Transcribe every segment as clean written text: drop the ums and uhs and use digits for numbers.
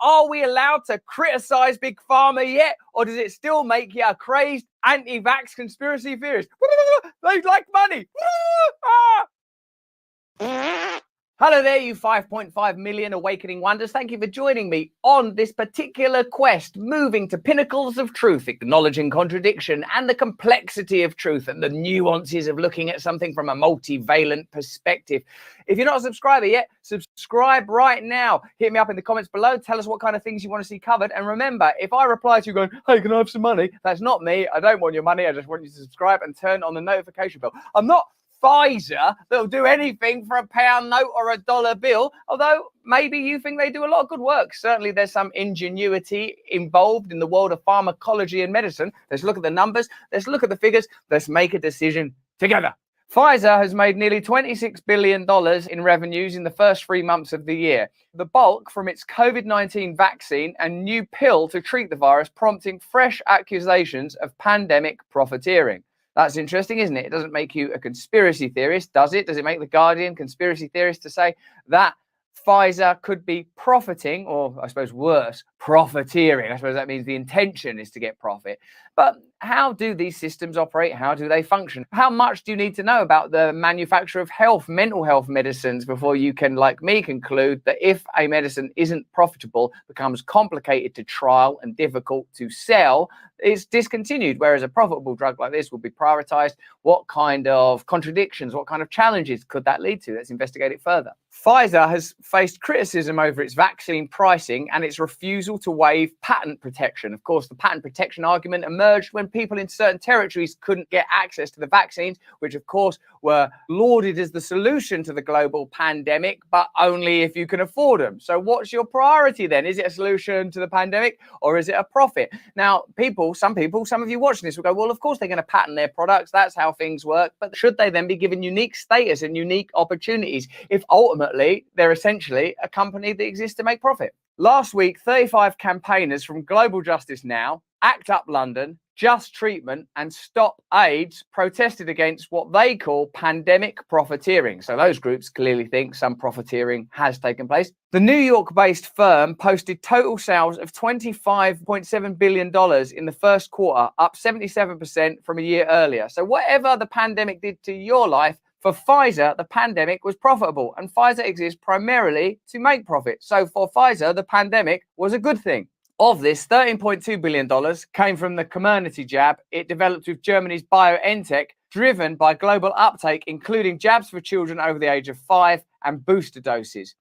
Are we allowed to criticize Big Pharma yet? Or does it still make you a crazed anti-vax conspiracy theorist? They like money. Hello there, you 5.5 million awakening wonders. Thank you for joining me on this particular quest, moving to pinnacles of truth, acknowledging contradiction and the complexity of truth and the nuances of looking at something from a multivalent perspective. If you're not a subscriber yet, subscribe right now. Hit me up in the comments below. Tell us what kind of things you want to see covered. And remember, if I reply to you going, hey, can I have some money? That's not me. I don't want your money. I just want you to subscribe and turn on the notification bell. I'm not Pfizer that'll do anything for a pound note or a dollar bill, although maybe you think they do a lot of good work. Certainly there's some ingenuity involved in the world of pharmacology and medicine. Let's look at the numbers, let's look at the figures, let's make a decision together. Pfizer has made nearly $26 billion in revenues in the first 3 months of the year. The bulk from its COVID-19 vaccine and new pill to treat the virus, prompting fresh accusations of pandemic profiteering. That's interesting, isn't it? It doesn't make you a conspiracy theorist, does it? Does it make the Guardian conspiracy theorist to say that Pfizer could be profiting, or I suppose worse, profiteering? I suppose that means the intention is to get profit. But how do these systems operate? How do they function? How much do you need to know about the manufacture of mental health medicines before you can, like me, conclude that if a medicine isn't profitable, becomes complicated to trial and difficult to sell, it's discontinued, whereas a profitable drug like this will be prioritized? What kind of contradictions, what kind of challenges could that lead to? Let's investigate it further. Pfizer has faced criticism over its vaccine pricing and its refusal to waive patent protection. Of course, the patent protection argument emerged when people in certain territories couldn't get access to the vaccines, which of course were lauded as the solution to the global pandemic, but only if you can afford them. So what's your priority then? Is it a solution to the pandemic or is it a profit? Now, some of you watching this will go, well, of course they're going to patent their products. That's how things work. But should they then be given unique status and unique opportunities if ultimately they're essentially a company that exists to make profit? Last week, 35 campaigners from Global Justice Now, ACT UP London, Just Treatment and Stop AIDS protested against what they call pandemic profiteering. So those groups clearly think some profiteering has taken place. The New York-based firm posted total sales of $25.7 billion in the first quarter, up 77% from a year earlier. So whatever the pandemic did to your life, for Pfizer, the pandemic was profitable, and Pfizer exists primarily to make profit. So for Pfizer, the pandemic was a good thing. Of this, $13.2 billion came from the Comirnaty jab it developed with Germany's BioNTech, driven by global uptake, including jabs for children over the age of 5 and booster doses.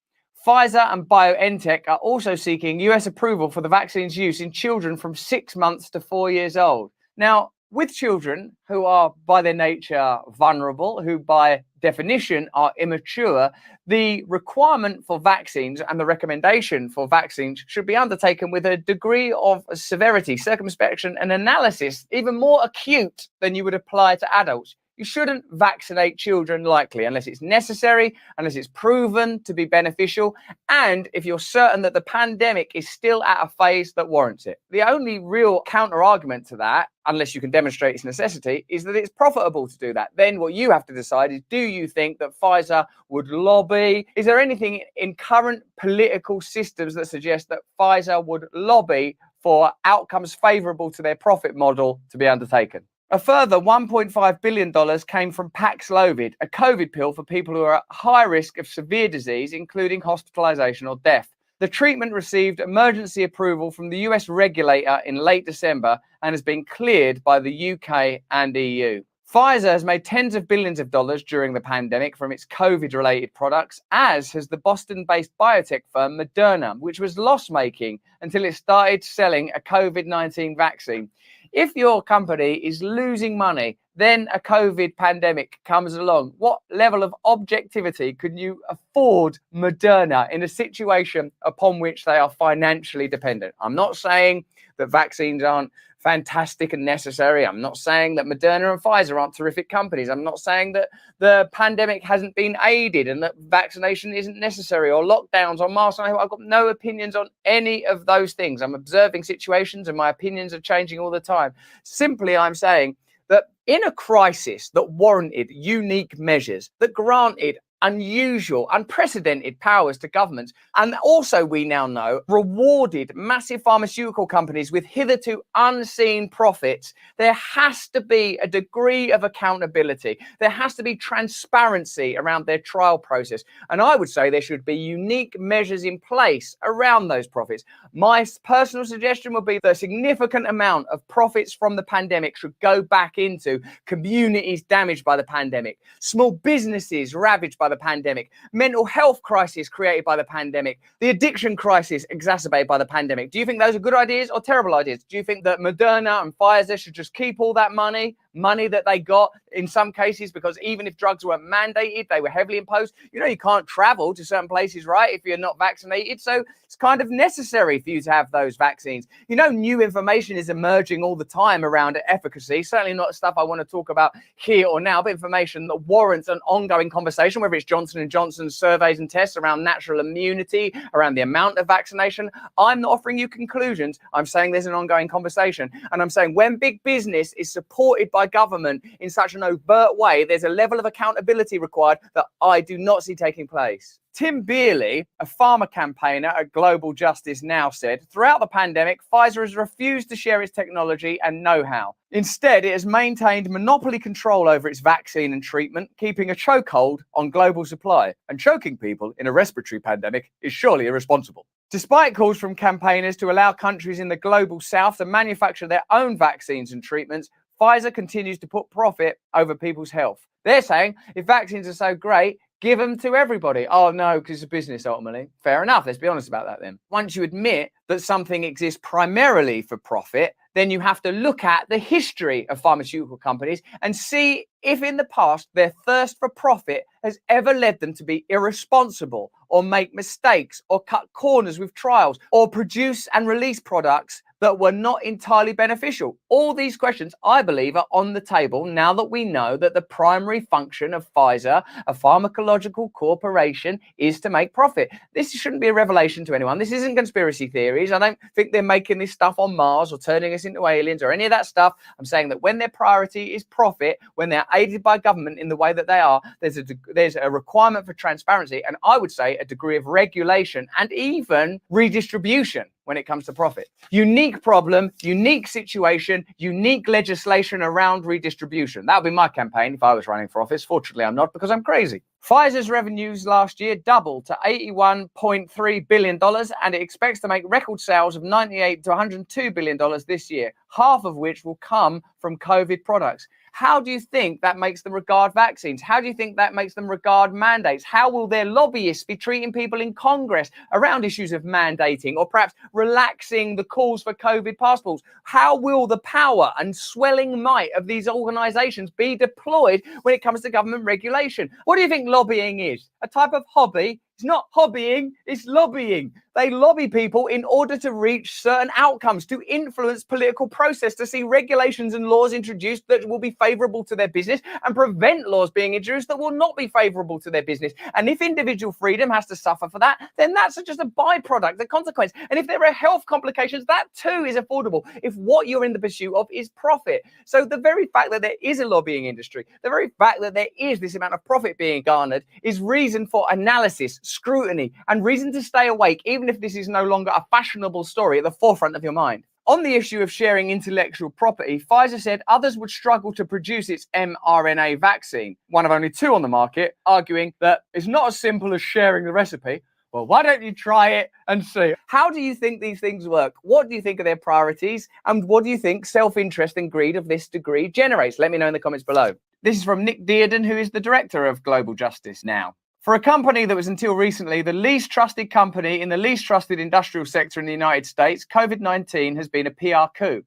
Pfizer and BioNTech are also seeking US approval for the vaccine's use in children from 6 months to 4 years old. Now, with children who are by their nature vulnerable, who by definition are immature, the requirement for vaccines and the recommendation for vaccines should be undertaken with a degree of severity, circumspection and analysis even more acute than you would apply to adults. You shouldn't vaccinate children lightly unless it's necessary, unless it's proven to be beneficial, and if you're certain that the pandemic is still at a phase that warrants it. The only real counter-argument to that, unless you can demonstrate its necessity, is that it's profitable to do that. Then what you have to decide is, do you think that Pfizer would lobby? Is there anything in current political systems that suggest that Pfizer would lobby for outcomes favorable to their profit model to be undertaken? A further $1.5 billion came from Paxlovid, a COVID pill for people who are at high risk of severe disease, including hospitalization or death. The treatment received emergency approval from the US regulator in late December and has been cleared by the UK and EU. Pfizer has made tens of billions of dollars during the pandemic from its COVID-related products, as has the Boston-based biotech firm Moderna, which was loss-making until it started selling a COVID-19 vaccine. If your company is losing money, then a COVID pandemic comes along. What level of objectivity can you afford Moderna in a situation upon which they are financially dependent? I'm not saying that vaccines aren't fantastic and necessary. I'm not saying that Moderna and Pfizer aren't terrific companies. I'm not saying that the pandemic hasn't been aided and that vaccination isn't necessary or lockdowns or masks. I've got no opinions on any of those things. I'm observing situations and my opinions are changing all the time. Simply, I'm saying that in a crisis that warranted unique measures, that granted unusual, unprecedented powers to governments. And also, we now know, rewarded massive pharmaceutical companies with hitherto unseen profits. There has to be a degree of accountability. There has to be transparency around their trial process. And I would say there should be unique measures in place around those profits. My personal suggestion would be that a significant amount of profits from the pandemic should go back into communities damaged by the pandemic, small businesses ravaged by the pandemic, mental health crisis created by the pandemic, the addiction crisis exacerbated by the pandemic. Do you think those are good ideas or terrible ideas? Do you think that Moderna and Pfizer should just keep all that money that they got in some cases, because even if drugs weren't mandated, they were heavily imposed? You know, you can't travel to certain places, right, if you're not vaccinated. So it's kind of necessary for you to have those vaccines. You know, new information is emerging all the time around efficacy. Certainly not stuff I want to talk about here or now, but information that warrants an ongoing conversation, whether it's Johnson & Johnson's surveys and tests around natural immunity, around the amount of vaccination. I'm not offering you conclusions. I'm saying there's an ongoing conversation. And I'm saying when big business is supported by government in such an overt way, there's a level of accountability required that I do not see taking place. Tim Beerley, a pharma campaigner at Global Justice Now, said, throughout the pandemic, Pfizer has refused to share its technology and know-how. Instead, it has maintained monopoly control over its vaccine and treatment, keeping a chokehold on global supply. And choking people in a respiratory pandemic is surely irresponsible. Despite calls from campaigners to allow countries in the global south to manufacture their own vaccines and treatments, Pfizer continues to put profit over people's health. They're saying, if vaccines are so great, give them to everybody. Oh, no, because it's a business ultimately. Fair enough. Let's be honest about that then. Once you admit that something exists primarily for profit, then you have to look at the history of pharmaceutical companies and see if in the past their thirst for profit has ever led them to be irresponsible or make mistakes or cut corners with trials or produce and release products that were not entirely beneficial. All these questions, I believe, are on the table now that we know that the primary function of Pfizer, a pharmacological corporation, is to make profit. This shouldn't be a revelation to anyone. This isn't conspiracy theories. I don't think they're making this stuff on Mars or turning us into aliens or any of that stuff. I'm saying that when their priority is profit, when they're aided by government in the way that they are, there's a requirement for transparency, and I would say a degree of regulation and even redistribution when it comes to profit. Unique problem, unique situation, unique legislation around redistribution. That would be my campaign if I was running for office. Fortunately, I'm not, because I'm crazy. Pfizer's revenues last year doubled to $81.3 billion, and it expects to make record sales of $98 to $102 billion this year, half of which will come from COVID products. How do you think that makes them regard vaccines? How do you think that makes them regard mandates? How will their lobbyists be treating people in Congress around issues of mandating or perhaps relaxing the calls for COVID passports? How will the power and swelling might of these organizations be deployed when it comes to government regulation? What do you think lobbying is? A type of hobby? It's not hobbying, it's lobbying. They lobby people in order to reach certain outcomes, to influence political process, to see regulations and laws introduced that will be favorable to their business and prevent laws being introduced that will not be favorable to their business. And if individual freedom has to suffer for that, then that's just a byproduct, a consequence. And if there are health complications, that too is affordable if what you're in the pursuit of is profit. So the very fact that there is a lobbying industry, the very fact that there is this amount of profit being garnered is reason for analysis, scrutiny, and reason to stay awake, even if this is no longer a fashionable story at the forefront of your mind. On the issue of sharing intellectual property, Pfizer said others would struggle to produce its mRNA vaccine, one of only 2 on the market, arguing that it's not as simple as sharing the recipe. Well, why don't you try it and see? How do you think these things work? What do you think are their priorities? And what do you think self-interest and greed of this degree generates? Let me know in the comments below. This is from Nick Dearden, who is the director of Global Justice Now. For a company that was until recently the least trusted company in the least trusted industrial sector in the United States, COVID-19 has been a PR coup.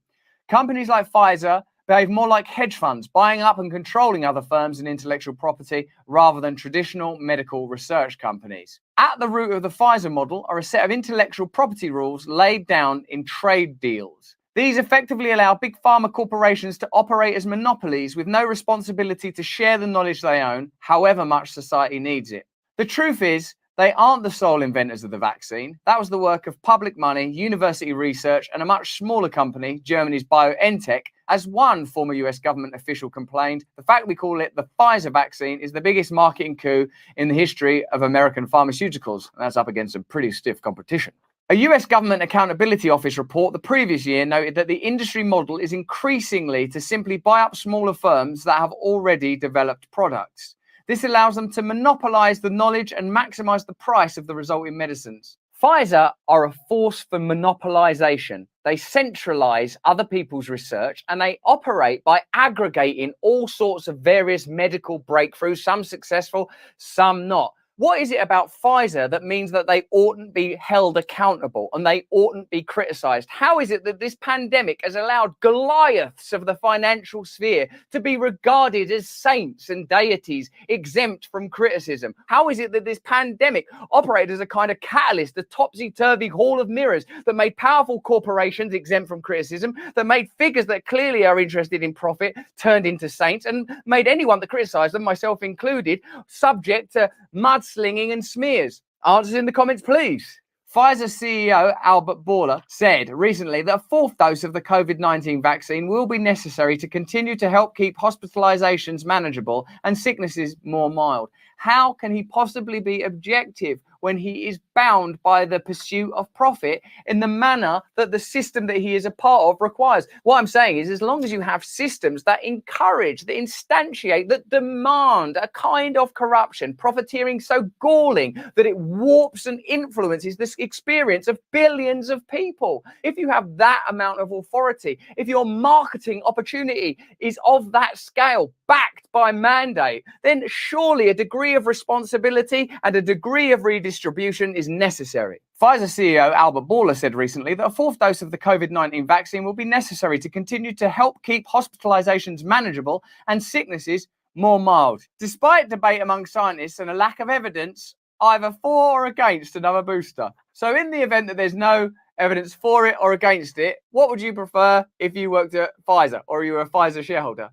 Companies like Pfizer behave more like hedge funds, buying up and controlling other firms and intellectual property rather than traditional medical research companies. At the root of the Pfizer model are a set of intellectual property rules laid down in trade deals. These effectively allow big pharma corporations to operate as monopolies with no responsibility to share the knowledge they own, however much society needs it. The truth is, they aren't the sole inventors of the vaccine. That was the work of public money, university research, and a much smaller company, Germany's BioNTech, As one former US government official complained, the fact we call it the Pfizer vaccine is the biggest marketing coup in the history of American pharmaceuticals. And that's up against some pretty stiff competition. A US Government Accountability Office report the previous year noted that the industry model is increasingly to simply buy up smaller firms that have already developed products. This allows them to monopolize the knowledge and maximize the price of the resulting medicines. Pfizer are a force for monopolization. They centralize other people's research and they operate by aggregating all sorts of various medical breakthroughs, some successful, some not. What is it about Pfizer that means that they oughtn't be held accountable and they oughtn't be criticized? How is it that this pandemic has allowed Goliaths of the financial sphere to be regarded as saints and deities exempt from criticism? How is it that this pandemic operated as a kind of catalyst, a topsy-turvy hall of mirrors that made powerful corporations exempt from criticism, that made figures that clearly are interested in profit turned into saints, and made anyone that criticized them, myself included, subject to mudslinging and smears? Answers in the comments, please. Pfizer CEO Albert Bourla said recently that a fourth dose of the COVID-19 vaccine will be necessary to continue to help keep hospitalizations manageable and sicknesses more mild. How can he possibly be objective when he is bound by the pursuit of profit in the manner that the system that he is a part of requires? What I'm saying is, as long as you have systems that encourage, that instantiate, that demand a kind of corruption, profiteering so galling that it warps and influences this experience of billions of people, if you have that amount of authority, if your marketing opportunity is of that scale, backed by mandate, then surely a degree of responsibility and a degree of redistribution is necessary. Pfizer CEO Albert Bourla said recently that a fourth dose of the COVID-19 vaccine will be necessary to continue to help keep hospitalizations manageable and sicknesses more mild. Despite debate among scientists and a lack of evidence either for or against another booster. So in the event that there's no evidence for it or against it, what would you prefer if you worked at Pfizer or you were a Pfizer shareholder?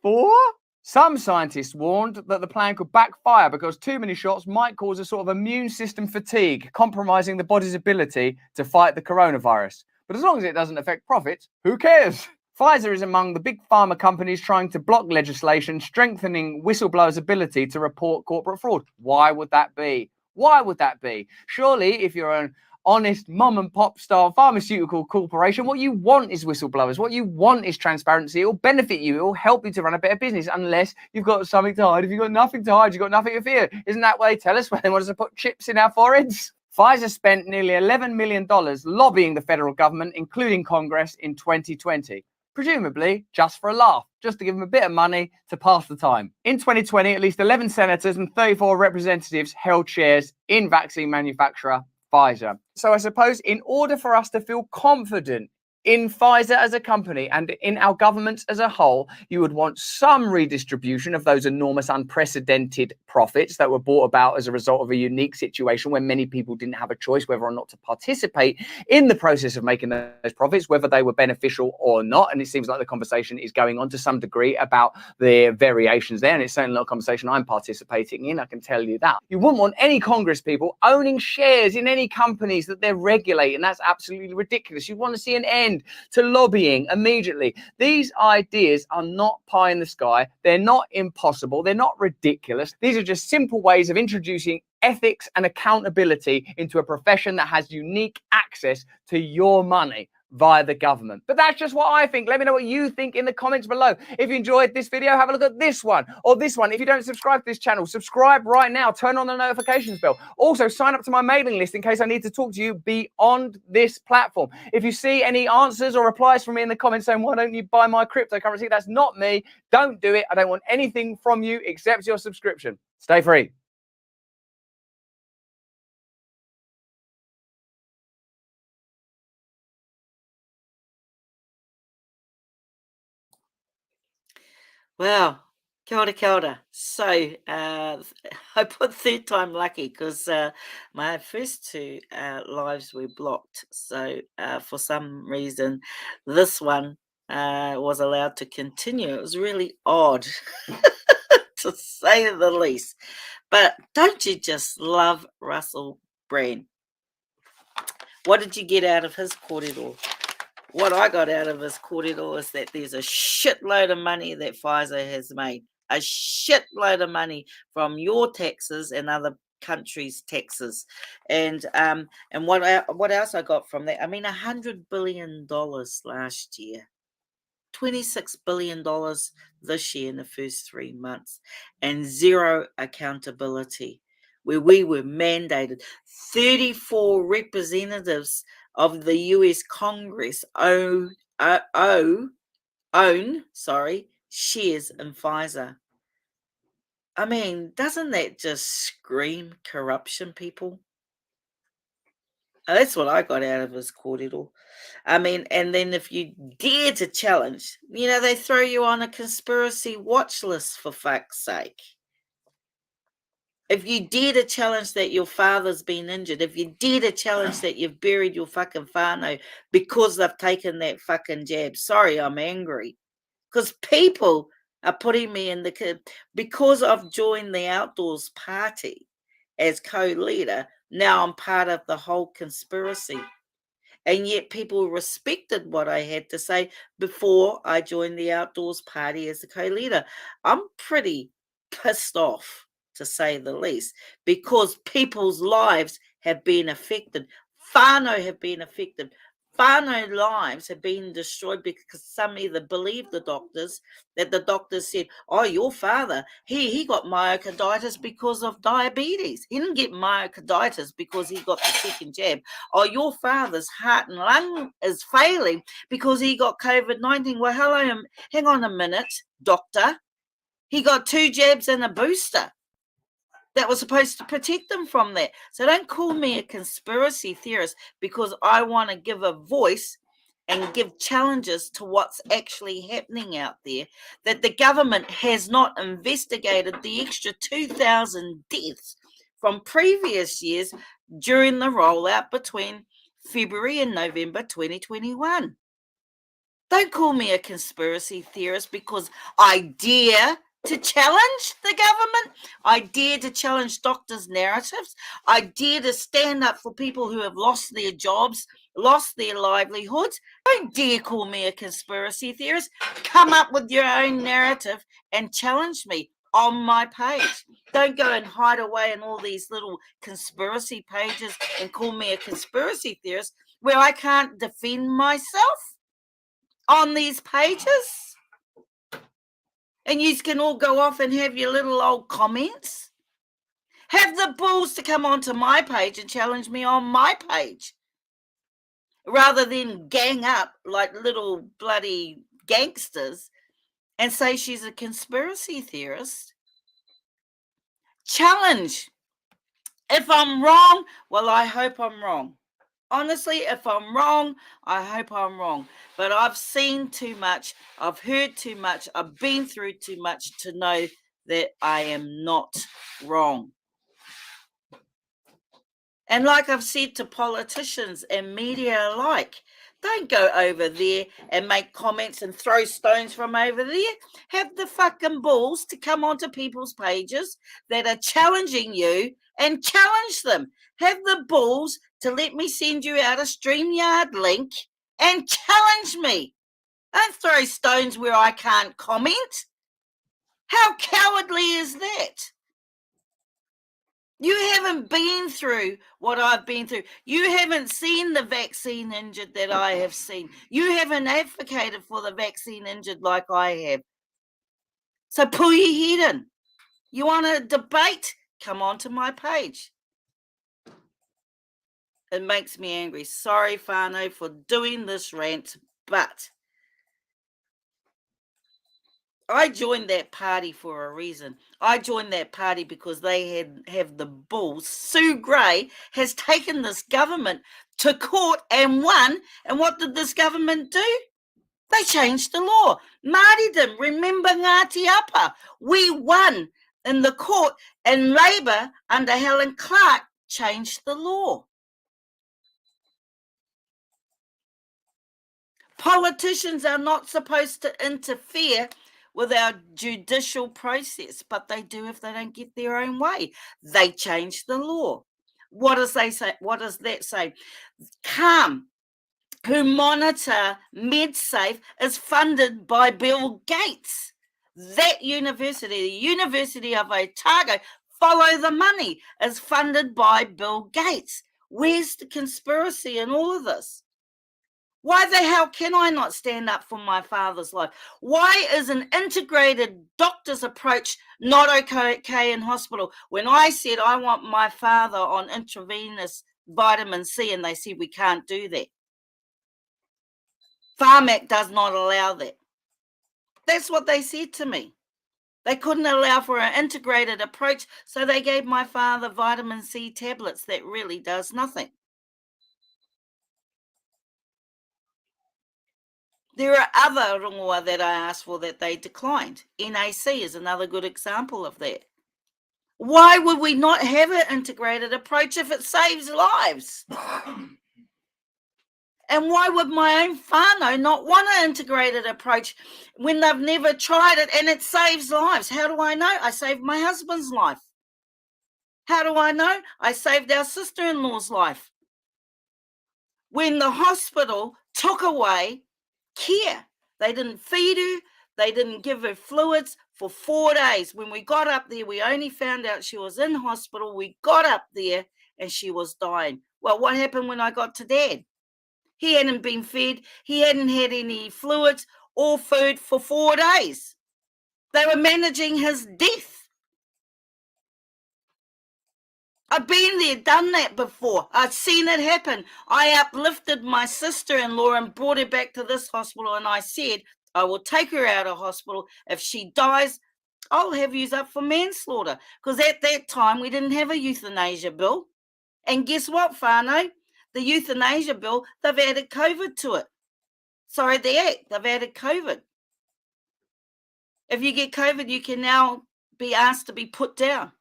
For? Some scientists warned that the plan could backfire because too many shots might cause a sort of immune system fatigue, compromising the body's ability to fight the coronavirus. But as long as it doesn't affect profits, who cares? Pfizer is among the big pharma companies trying to block legislation strengthening whistleblowers' ability to report corporate fraud. Why would that be? Why would that be? Surely, if you're an honest mom and pop style pharmaceutical corporation, what you want is whistleblowers. What you want is transparency. It will benefit you. It will help you to run a better business, unless you've got something to hide. If you've got nothing to hide, you've got nothing to fear. Isn't that what they tell us when they want us to put chips in our foreheads? Pfizer spent nearly $11 million lobbying the federal government, including Congress, in 2020. Presumably just for a laugh, just to give them a bit of money to pass the time. In 2020, at least 11 senators and 34 representatives held shares in vaccine manufacturer Pfizer. So I suppose in order for us to feel confident in Pfizer as a company and in our governments as a whole, you would want some redistribution of those enormous unprecedented profits that were brought about as a result of a unique situation where many people didn't have a choice whether or not to participate in the process of making those profits, whether they were beneficial or not. And it seems like the conversation is going on to some degree about the variations there. And it's certainly not a conversation I'm participating in, I can tell you that. You wouldn't want any Congress people owning shares in any companies that they're regulating. That's absolutely ridiculous. You want to see an end to lobbying immediately. These ideas are not pie in the sky. They're not impossible. They're not ridiculous. These are just simple ways of introducing ethics and accountability into a profession that has unique access to your money via the government. But that's just what I think. Let me know what you think in the comments below. If you enjoyed this video, have a look at this one or this one. If you don't subscribe to this channel, subscribe right now. Turn on the notifications bell. Also, sign up to my mailing list in case I need to talk to you beyond this platform. If you see any answers or replies from me in the comments saying, why don't you buy my cryptocurrency? That's not me. Don't do it. I don't want anything from you except your subscription. Stay free. Wow, kia ora, kia ora. So, I put third time lucky because my first two lives were blocked. So, for some reason, this one was allowed to continue. It was really odd, to say the least. But don't you just love Russell Brand? What did you get out of his kōrero? what I got out of this corridor is that there's a shitload of money that Pfizer has made, a shitload of money from your taxes and other countries' taxes, and what else I got from that? I mean, $100 billion last year. $26 billion this year in the first 3 months, and zero accountability, where we were mandated. 34 representatives of the US Congress own shares in Pfizer. I mean, doesn't that just scream corruption, people? That's what I got out of his corridor. I mean, and then if you dare to challenge, they throw you on a conspiracy watch list, for fuck's sake. If you dare to challenge that your father's been injured, if you dare to challenge that you've buried your fucking whānau because they've taken that fucking jab, sorry, I'm angry. Because people are putting me in because I've joined the outdoors party as co-leader, now I'm part of the whole conspiracy. And yet people respected what I had to say before I joined the outdoors party as the co-leader. I'm pretty pissed off, to say the least, because people's lives have been affected. Whānau have been affected. Whānau lives have been destroyed because some either believe the doctors, that the doctors said, oh, your father, he got myocarditis because of diabetes. He didn't get myocarditis because he got the second jab. Oh, your father's heart and lung is failing because he got COVID-19. Well, hello, hang on a minute, doctor. He got 2 jabs and a booster that was supposed to protect them from that. So don't call me a conspiracy theorist, because I want to give a voice and give challenges to what's actually happening out there, that the government has not investigated the extra 2,000 deaths from previous years during the rollout between February and November 2021. Don't call me a conspiracy theorist because I dare to challenge the government. I dare to challenge doctors' narratives. I dare to stand up for people who have lost their jobs, lost their livelihoods. Don't dare call me a conspiracy theorist. Come up with your own narrative and challenge me on my page. Don't go and hide away in all these little conspiracy pages and call me a conspiracy theorist where I can't defend myself on these pages. And you can all go off and have your little old comments. Have the balls to come onto my page and challenge me on my page, rather than gang up like little bloody gangsters and say she's a conspiracy theorist. Challenge. If I'm wrong, well, I hope I'm wrong. Honestly, if I'm wrong, I hope I'm wrong. But I've seen too much, I've heard too much, I've been through too much to know that I am not wrong. And like I've said to politicians and media alike, don't go over there and make comments and throw stones from over there. Have the fucking balls to come onto people's pages that are challenging you and challenge them. Have the balls to let me send you out a StreamYard link and challenge me. Don't throw stones where I can't comment. How cowardly is that? You haven't been through what I've been through. You haven't seen the vaccine injured that I have seen. You haven't advocated for the vaccine injured like I have. So pull your head in. You want a debate? Come onto my page. It makes me angry. Sorry, Whānau, for doing this rant, but I joined that party for a reason. I joined that party because they have the balls. Sue Gray has taken this government to court and won. And what did this government do? They changed the law. Māoridom, remember Ngāti Apa? We won in the court, and Labour under Helen Clark changed the law. Politicians are not supposed to interfere with our judicial process, but they do if they don't get their own way. They change the law. What does they say? What does that say? Calm who monitor MedSafe is funded by Bill Gates. That university, the University of Otago, follow the money, is funded by Bill Gates. Where's the conspiracy in all of this? Why the hell can I not stand up for my father's life? Why is an integrated doctor's approach not okay in hospital? When I said I want my father on intravenous vitamin C and they said we can't do that. Pharmac does not allow that. That's what they said to me. They couldn't allow for an integrated approach, so they gave my father vitamin C tablets that really does nothing. There are other rongoa that I asked for that they declined. NAC is another good example of that. Why would we not have an integrated approach if it saves lives? And why would my own whānau not want an integrated approach when they've never tried it and it saves lives? How do I know? I saved my husband's life. How do I know? I saved our sister-in-law's life. When the hospital took away care, they didn't feed her, they didn't give her fluids for 4 days. When we got up there, we only found out she was in hospital. We got up there and she was dying. Well, what happened when I got to Dad? He hadn't been fed. He hadn't had any fluids or food for 4 days. They were managing his death. I've been there, done that before. I've seen it happen. I uplifted my sister-in-law and brought her back to this hospital, and I said, I will take her out of hospital. If she dies, I'll have you up for manslaughter. Because at that time, we didn't have a euthanasia bill. And guess what, whānau? The euthanasia bill, they've added COVID to it. Sorry, the act, they've added COVID. If you get COVID, you can now be asked to be put down.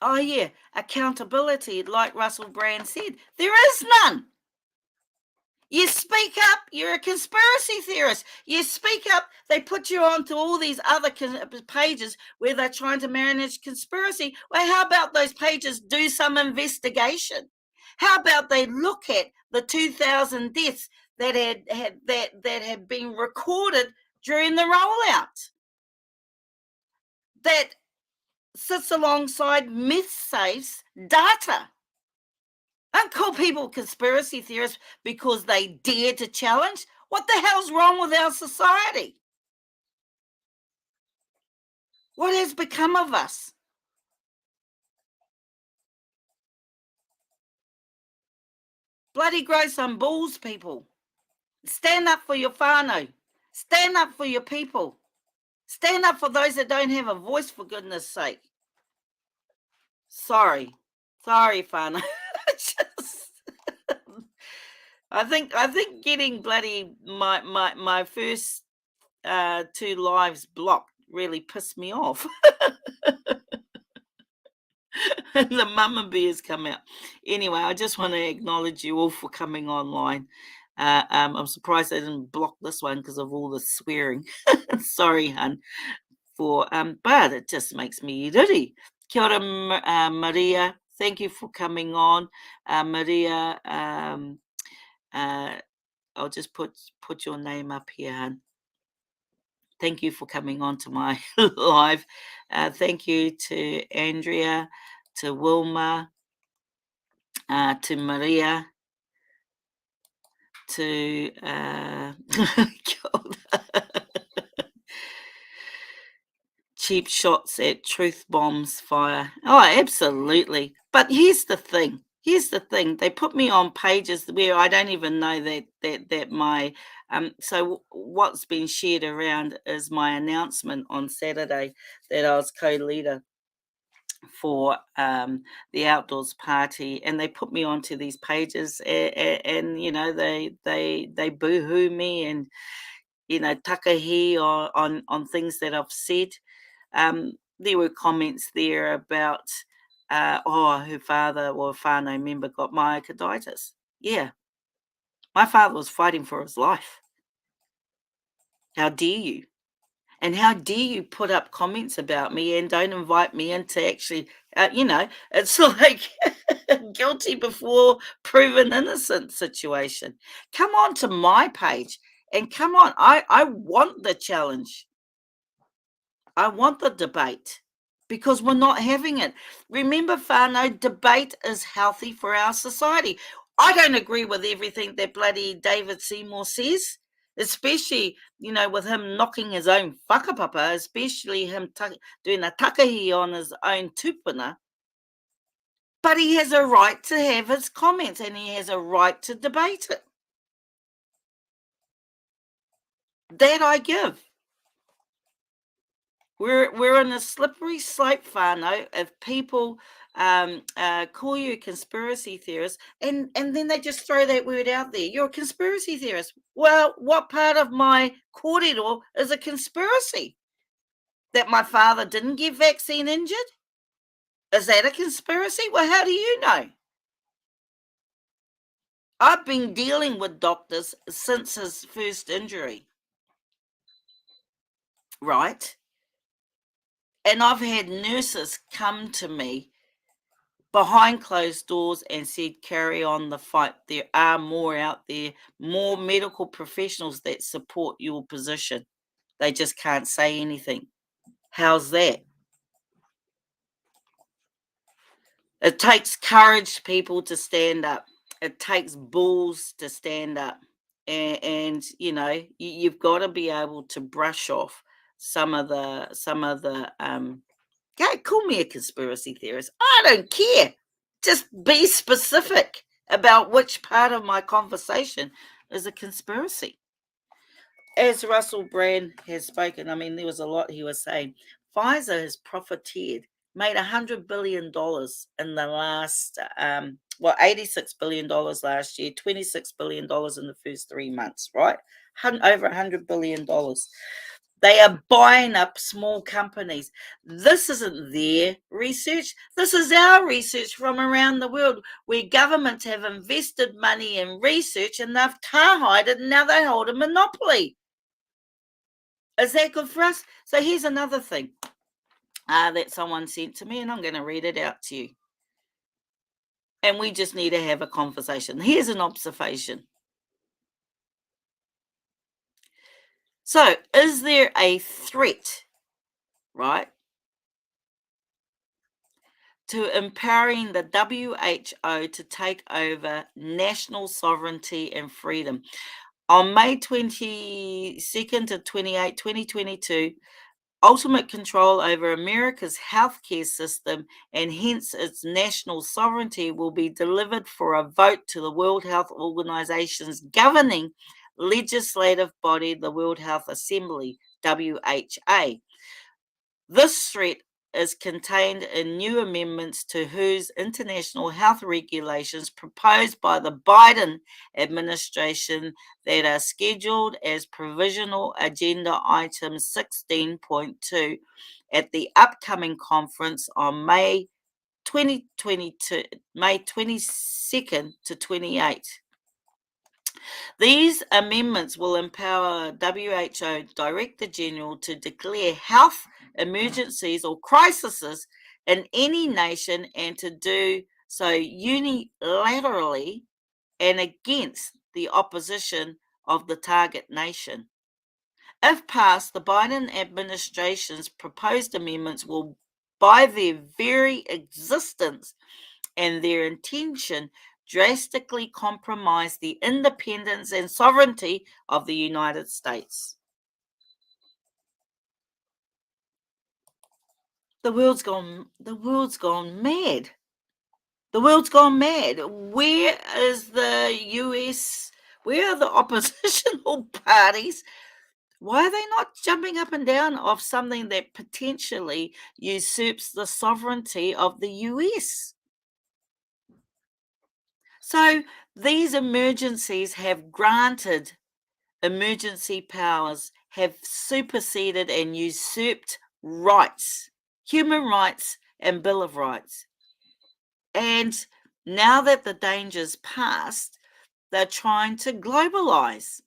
Oh, yeah, accountability, like Russell Brand said. There is none. You speak up, you're a conspiracy theorist. You speak up, they put you onto all these other pages where they're trying to manage conspiracy. Well, how about those pages do some investigation? How about they look at the 2,000 deaths that had been recorded during the rollout? That sits alongside MedSafe's data. Don't call people conspiracy theorists because they dare to challenge. What the hell's wrong with our society? What has become of us? Bloody grow some balls, people. Stand up for your whānau. Stand up for your people. Stand up for those that don't have a voice, for goodness sake. Sorry, whānau. I think getting bloody my first 2 lives blocked really pissed me off. And the mama bears come out. Anyway, I just want to acknowledge you all for coming online. I'm surprised they didn't block this one because of all the swearing. Sorry, hun, but it just makes me irritated. Kia ora, Maria. Thank you for coming on, Maria. I'll just put your name up here, hun. Thank you for coming on to my live. Thank you to Andrea, to Wilma, to Maria, to cheap shots at truth bombs fire. Oh, absolutely. But here's the thing. They put me on pages where I don't even know that my so what's been shared around is my announcement on Saturday that I was co-leader for the outdoors party, and they put me onto these pages, and you know they boo-hoo me and takahi on things that I've said. There were comments there about her father or whānau member got myocarditis. Yeah, my father was fighting for his life. How dare you? And how dare you put up comments about me and don't invite me in to actually It's like guilty before proven innocent situation. Come on to my page and come on. I want the challenge. I want the debate because we're not having it. Remember, Fano, debate is healthy for our society. I don't agree with everything that bloody David Seymour says, especially, with him knocking his own whakapapa, especially him doing a takahi on his own tupuna. But he has a right to have his comments and he has a right to debate it. That I give. We're in a slippery slope, Fano, if people call you a conspiracy theorist, and then they just throw that word out there. You're a conspiracy theorist. Well, what part of my kōrero is a conspiracy? That my father didn't get vaccine injured? Is that a conspiracy? Well, how do you know? I've been dealing with doctors since his first injury, right? And I've had nurses come to me behind closed doors and said, carry on the fight. There are more out there, more medical professionals that support your position. They just can't say anything. How's that? It takes courage, people, to stand up. It takes balls to stand up. And you've got to be able to brush off some of the call me a conspiracy theorist. I don't care. Just be specific about which part of my conversation is a conspiracy. As Russell Brand has spoken, there was a lot he was saying. Pfizer has profiteered, made $100 billion in the last, $86 billion last year, $26 billion in the first 3 months, right? Over $100 billion. They are buying up small companies. This isn't their research. This is our research from around the world, where governments have invested money in research and they've tarhide it and now they hold a monopoly. Is that good for us? So here's another thing that someone sent to me, and I'm going to read it out to you. And we just need to have a conversation. Here's an observation. So, is there a threat, right, to empowering the WHO to take over national sovereignty and freedom? On May 22nd to 28, 2022, ultimate control over America's healthcare system and hence its national sovereignty will be delivered for a vote to the World Health Organization's governing legislative body, the World Health Assembly, WHA. This threat is contained in new amendments to WHO's international health regulations proposed by the Biden administration that are scheduled as provisional agenda item 16.2 at the upcoming conference on May 22nd to 28th. These amendments will empower WHO Director General to declare health emergencies or crises in any nation and to do so unilaterally and against the opposition of the target nation. If passed, the Biden administration's proposed amendments will, by their very existence and their intention, drastically compromise the independence and sovereignty of the United States. The world's gone mad. The world's gone mad. Where is the US? Where are the oppositional parties? Why are they not jumping up and down off something that potentially usurps the sovereignty of the US? So these emergencies have granted emergency powers, have superseded and usurped rights, human rights and Bill of Rights. And now that the danger's passed, they're trying to globalize.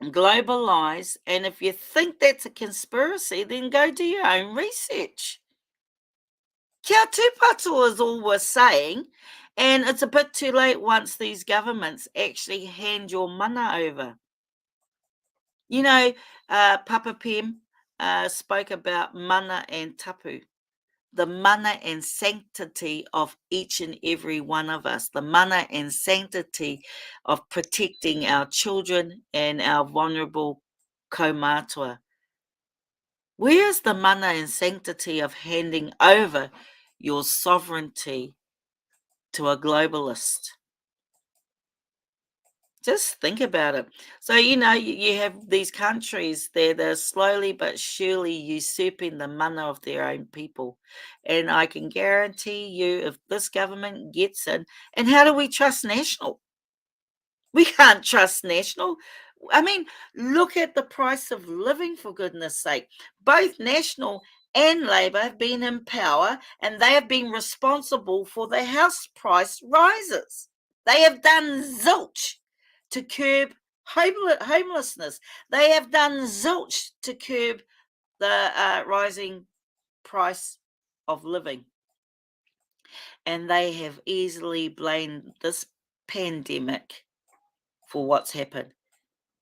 And if you think that's a conspiracy, then go do your own research. Kia tupatu is all we're saying, and it's a bit too late once these governments actually hand your mana over. You know, Papa Pim spoke about mana and tapu, the mana and sanctity of each and every one of us, the mana and sanctity of protecting our children and our vulnerable kaumatua. Where is the mana and sanctity of handing over your sovereignty to a globalist? Just think about it. So, you have these countries that are slowly but surely usurping the mana of their own people. And I can guarantee you, if this government gets in, and how do we trust National? We can't trust National. I mean, look at the price of living, for goodness sake. Both National and Labor have been in power, and they have been responsible for the house price rises. They have done zilch to curb homelessness. They have done zilch to curb the rising price of living. And they have easily blamed this pandemic for what's happened.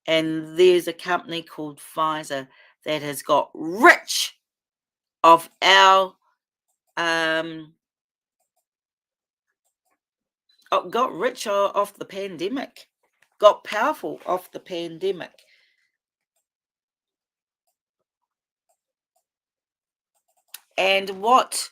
And there's a company called Pfizer that has got rich of our got rich off the pandemic, got powerful off the pandemic. And what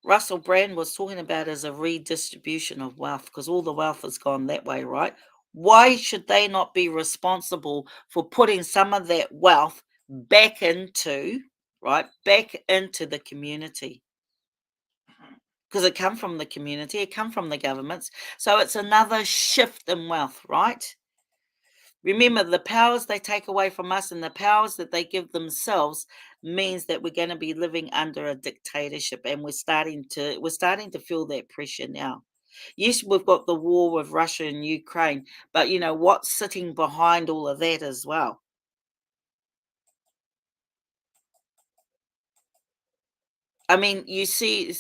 Russell Brand was talking about is a redistribution of wealth, because all the wealth has gone that way, right? Why should they not be responsible for putting some of that wealth back into the community? Because it come from the community, it come from the governments. So it's another shift in wealth, right? Remember, the powers they take away from us and the powers that they give themselves means that we're going to be living under a dictatorship, and we're starting to feel that pressure now. Yes, we've got the war with Russia and Ukraine, but what's sitting behind all of that as well? I mean, you see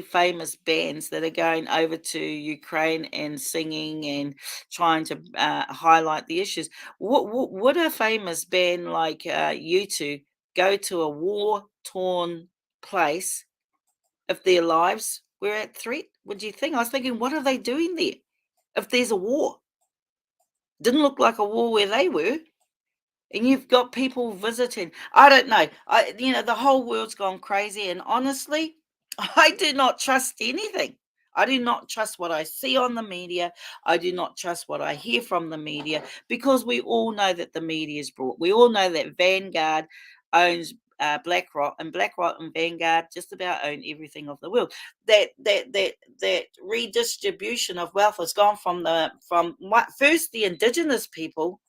famous bands that are going over to Ukraine and singing and trying to highlight the issues. Would a famous band like U2 go to a war-torn place if their lives were at threat? Would you think? I was thinking, what are they doing there if there's a war? Didn't look like a war where they were. And you've got people visiting. I don't know. The whole world's gone crazy. And honestly, I do not trust anything. I do not trust what I see on the media. I do not trust what I hear from the media, because we all know that the media is brought. We all know that Vanguard owns BlackRock, and BlackRock and Vanguard just about own everything of the world. That redistribution of wealth has gone from first the indigenous people,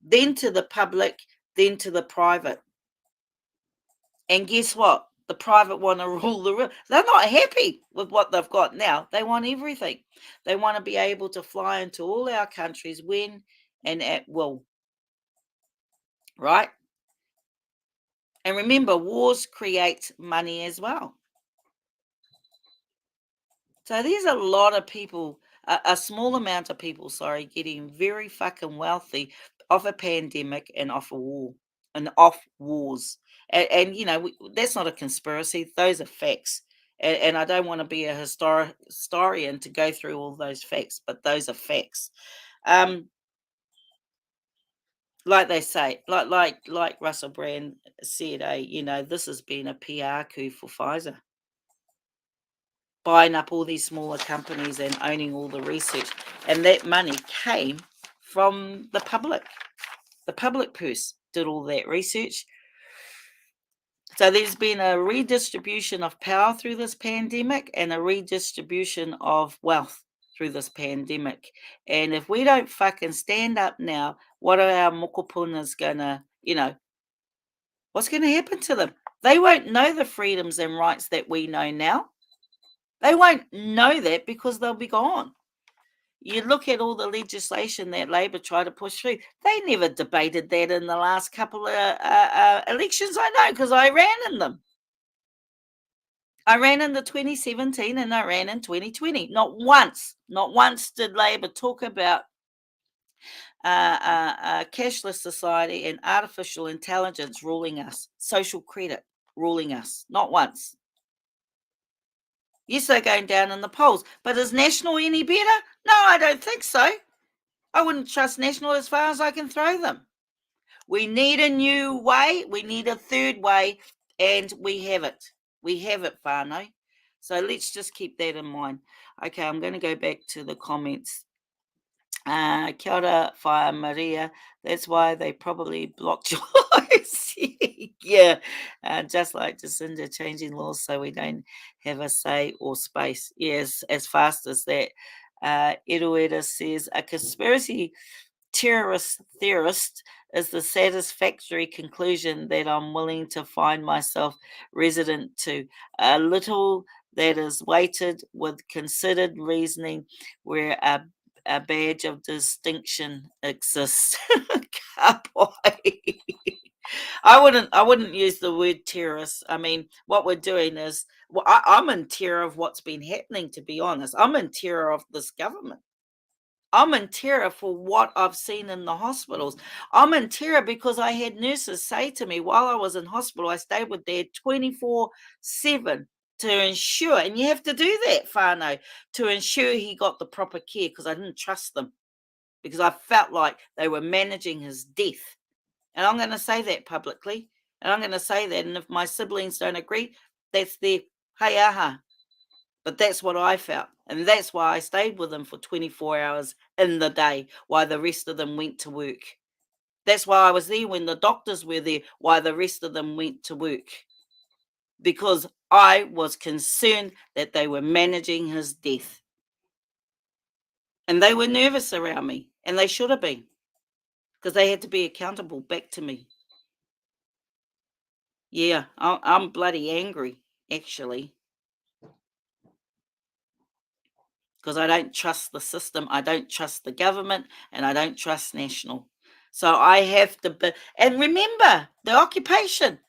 then to the public, then to the private. And guess what? The private want to rule the world. They're not happy with what they've got now. They want everything. They want to be able to fly into all our countries when and at will. Right? And remember, wars create money as well. So there's a lot of people, a small amount of people, getting very fucking wealthy off a pandemic and off a war and off wars. And that's not a conspiracy. Those are facts. And I don't want to be a historian to go through all those facts, but those are facts. Like they say, like Russell Brand said, this has been a PR coup for Pfizer, buying up all these smaller companies and owning all the research. And that money came from the public. The public purse did all that research. So there's been a redistribution of power through this pandemic and a redistribution of wealth through this pandemic. And if we don't fucking stand up now, what are our mokopunas gonna, what's going to happen to them? They won't know the freedoms and rights that we know now. They won't know that because they'll be gone. You look at all the legislation that Labor tried to push through. They never debated that in the last couple of elections. I know, because I ran in them. I ran in the 2017 and I ran in 2020. Not once did Labor talk about a cashless society and artificial intelligence ruling us, social credit ruling us. Not once. Yes, they're going down in the polls. But is National any better? No, I don't think so. I wouldn't trust National as far as I can throw them. We need a new way. We need a third way, and we have it. We have it, whānau. So let's just keep that in mind. Okay, I'm going to go back to the comments. Kia ora, Whaia Maria. That's why they probably blocked your eyes. Yeah, just like Jacinda changing laws so we don't have a say or space. Yes, as fast as that. Erueda says, a conspiracy theorist is the satisfactory conclusion that I'm willing to find myself resident to. A little that is weighted with considered reasoning where a badge of distinction exists. I wouldn't use the word terrorist. I mean, what we're doing is, well, I'm in terror of what's been happening, to be honest. I'm in terror of this government. I'm in terror for what I've seen in the hospitals. I'm in terror because I had nurses say to me while I was in hospital, I stayed with Dad 24/7 to ensure, and you have to do that, whānau, to ensure he got the proper care because I didn't trust them, because I felt like they were managing his death. And I'm going to say that publicly, and I'm going to say that, and if my siblings don't agree, that's their hey aha. But that's what I felt. And that's why I stayed with them for 24 hours in the day while the rest of them went to work. That's why I was there when the doctors were there, while the rest of them went to work. Because I was concerned that they were managing his death. And they were nervous around me. And they should have been. Because they had to be accountable back to me. Yeah, I'm bloody angry, actually. Because I don't trust the system, I don't trust the government, and I don't trust National. So I have to be, and remember the occupation.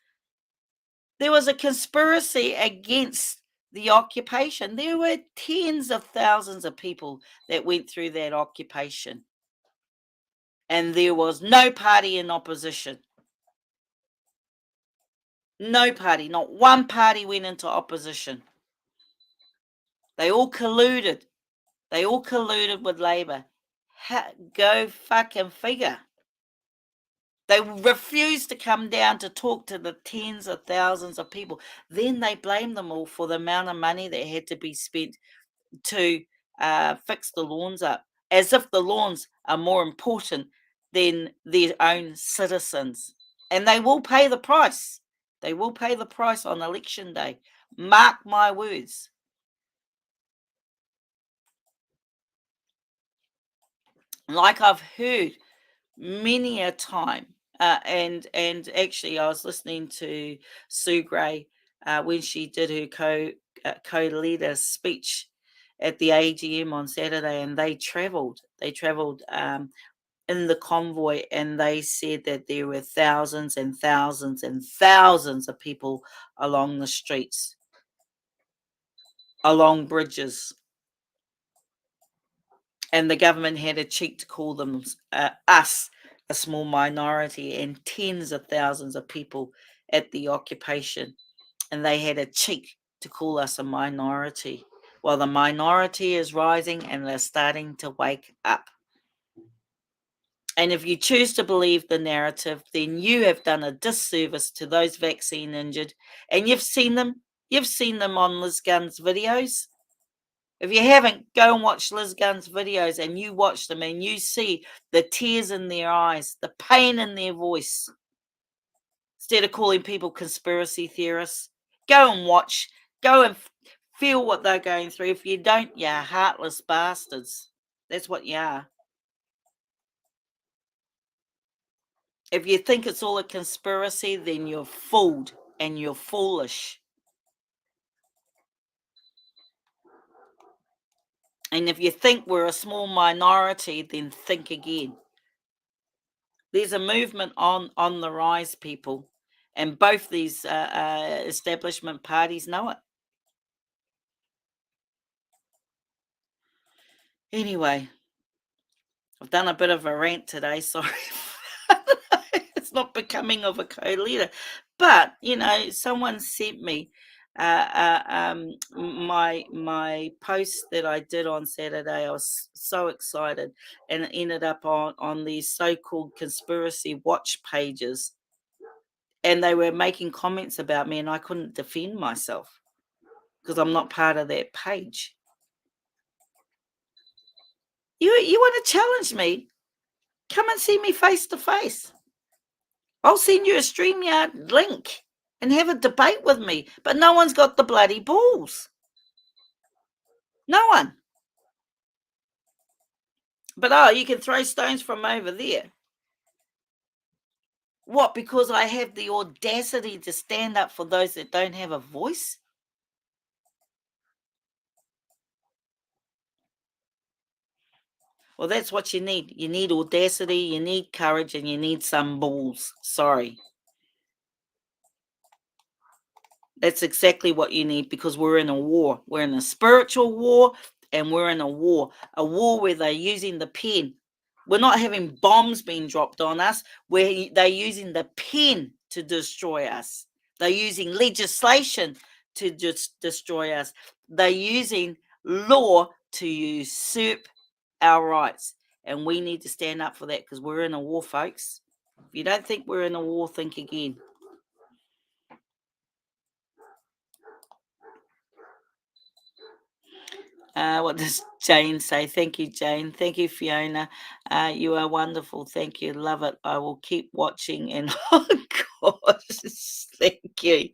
There was a conspiracy against the occupation. There were tens of thousands of people that went through that occupation. And there was no party in opposition. No party, not one party went into opposition. They all colluded. They all colluded with Labor. Go fucking figure. They refused to come down to talk to the tens of thousands of people. Then they blamed them all for the amount of money that had to be spent to fix the lawns up, as if the lawns are more important than their own citizens. And they will pay the price. They will pay the price on election day. Mark my words. Like I've heard many a time, and actually I was listening to Sue Gray when she did her co-leader speech at the AGM on Saturday, and they travelled in the convoy, and they said that there were thousands and thousands and thousands of people along the streets, along bridges. And the government had a cheek to call them us a small minority, and tens of thousands of people at the occupation. And they had a cheek to call us a minority. Well, the minority is rising and they're starting to wake up. And if you choose to believe the narrative, then you have done a disservice to those vaccine injured. And you've seen them on Liz Gunn's videos. If you haven't, go and watch Liz Gunn's videos, and you watch them and you see the tears in their eyes, the pain in their voice. Instead of calling people conspiracy theorists, go and watch, go and feel what they're going through. If you don't, you're heartless bastards. That's what you are. If you think it's all a conspiracy, then you're fooled and you're foolish. And if you think we're a small minority, then think again. There's a movement on the rise, people, and both these establishment parties know it. Anyway, I've done a bit of a rant today. Sorry. It's not becoming of a co-leader. But, someone sent me my post that I did on Saturday. I was so excited, and it ended up on these so-called conspiracy watch pages. And they were making comments about me, and I couldn't defend myself because I'm not part of that page. You want to challenge me? Come and see me face to face. I'll send you a StreamYard link and have a debate with me. But no one's got the bloody balls. No one. But you can throw stones from over there. What, because I have the audacity to stand up for those that don't have a voice? Well, that's what you need. You need audacity, you need courage, and you need some balls. Sorry. That's exactly what you need, because we're in a war. We're in a spiritual war, and we're in a war where they're using the pen. We're not having bombs being dropped on us, where they're using the pen to destroy us. They're using legislation to just destroy us. They're using law to usurp our rights. And we need to stand up for that, because we're in a war, folks. If you don't think we're in a war, think again. What does Jane say? Thank you, Jane. Thank you, Fiona. You are wonderful. Thank you. Love it. I will keep watching. And oh gosh, thank you.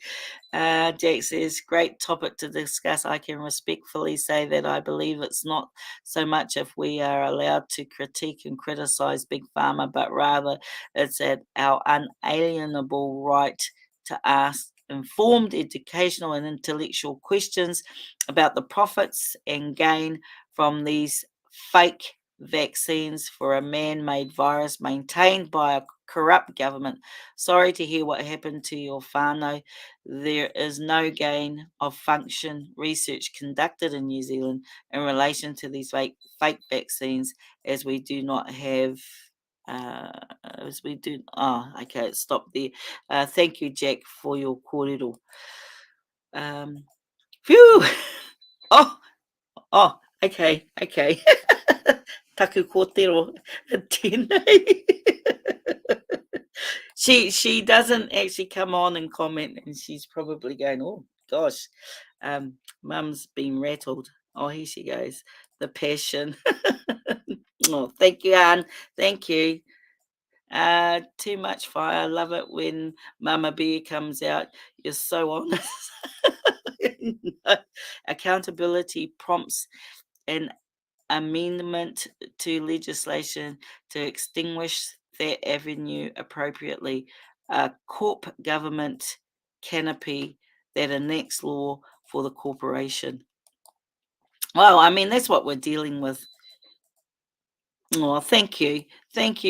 Jack says, great topic to discuss. I can respectfully say that I believe it's not so much if we are allowed to critique and criticize Big Pharma, but rather it's at our unalienable right to ask informed, educational, and intellectual questions about the profits and gain from these fake vaccines for a man-made virus maintained by a corrupt government. Sorry to hear what happened to your whānau. There is no gain of function research conducted in New Zealand in relation to these fake vaccines, as we do not have okay, stop there. Thank you, Jack, for your kōrero. Phew. Okay. Taku kōtero tēnei. She doesn't actually come on and comment, and she's probably going, oh gosh, mum's been rattled. Oh, here she goes. The passion. Oh, thank you, Anne. Thank you. Too much fire. I love it when Mama Bear comes out. You're so honest. No. Accountability prompts an amendment to legislation to extinguish that avenue appropriately. A corp government canopy that enacts law for the corporation. Well, I mean, that's what we're dealing with. Oh, thank you,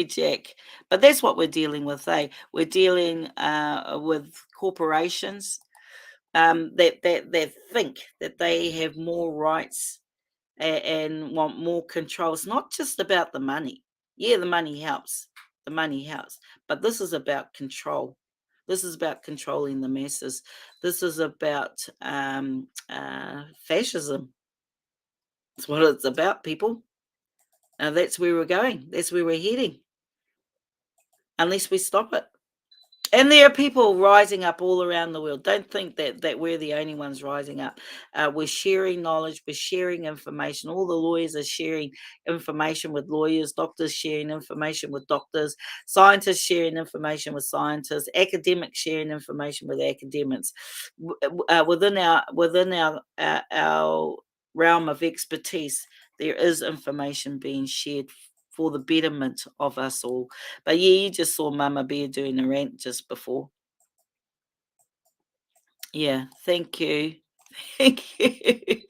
Jack. But that's what we're dealing with. We're dealing with corporations that think that they have more rights and want more control. It's not just about the money. Yeah, the money helps. But this is about control. This is about controlling the masses. This is about fascism. That's what it's about, people. That's where we're going. That's where we're heading. Unless we stop it. And there are people rising up all around the world. Don't think that we're the only ones rising up. We're sharing knowledge. We're sharing information. All the lawyers are sharing information with lawyers. Doctors sharing information with doctors. Scientists sharing information with scientists. Academics sharing information with academics. Within our realm of expertise, there is information being shared for the betterment of us all. But yeah, you just saw Mama Bear doing a rant just before. Yeah, thank you. Thank you.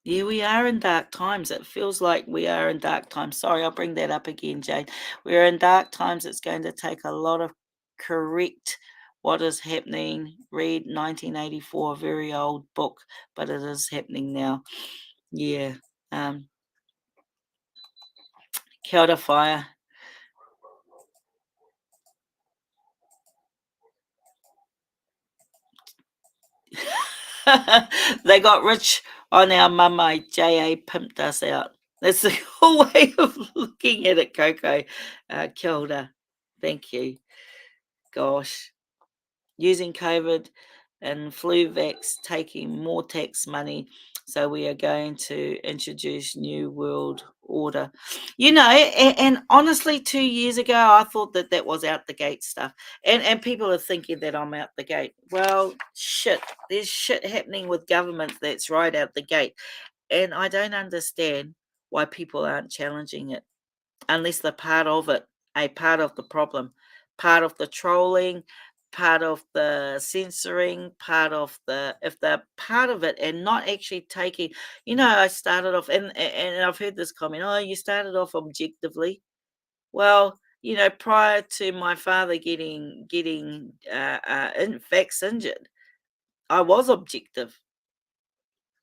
Yeah, we are in dark times. It feels like we are in dark times. Sorry, I'll bring that up again, Jane. We're in dark times. It's going to take a lot of correct What is happening? Read 1984, a very old book, but it is happening now. Yeah. Kia ora, Fire. They got rich on our mama. J.A. pimped us out. That's the whole way of looking at it, Coco. Kia ora. Thank you. Gosh. Using COVID and flu vax, taking more tax money. So we are going to introduce new world order. You know, and honestly, 2 years ago, I thought that was out the gate stuff. And people are thinking that I'm out the gate. Well, shit. There's shit happening with government that's right out the gate. And I don't understand why people aren't challenging it unless they're part of it, a part of the problem, part of the trolling, part of the censoring, part of the, if they're part of it and not actually taking, I started off, and I've heard this comment, oh, you started off objectively. Well, prior to my father getting vax injured, I was objective.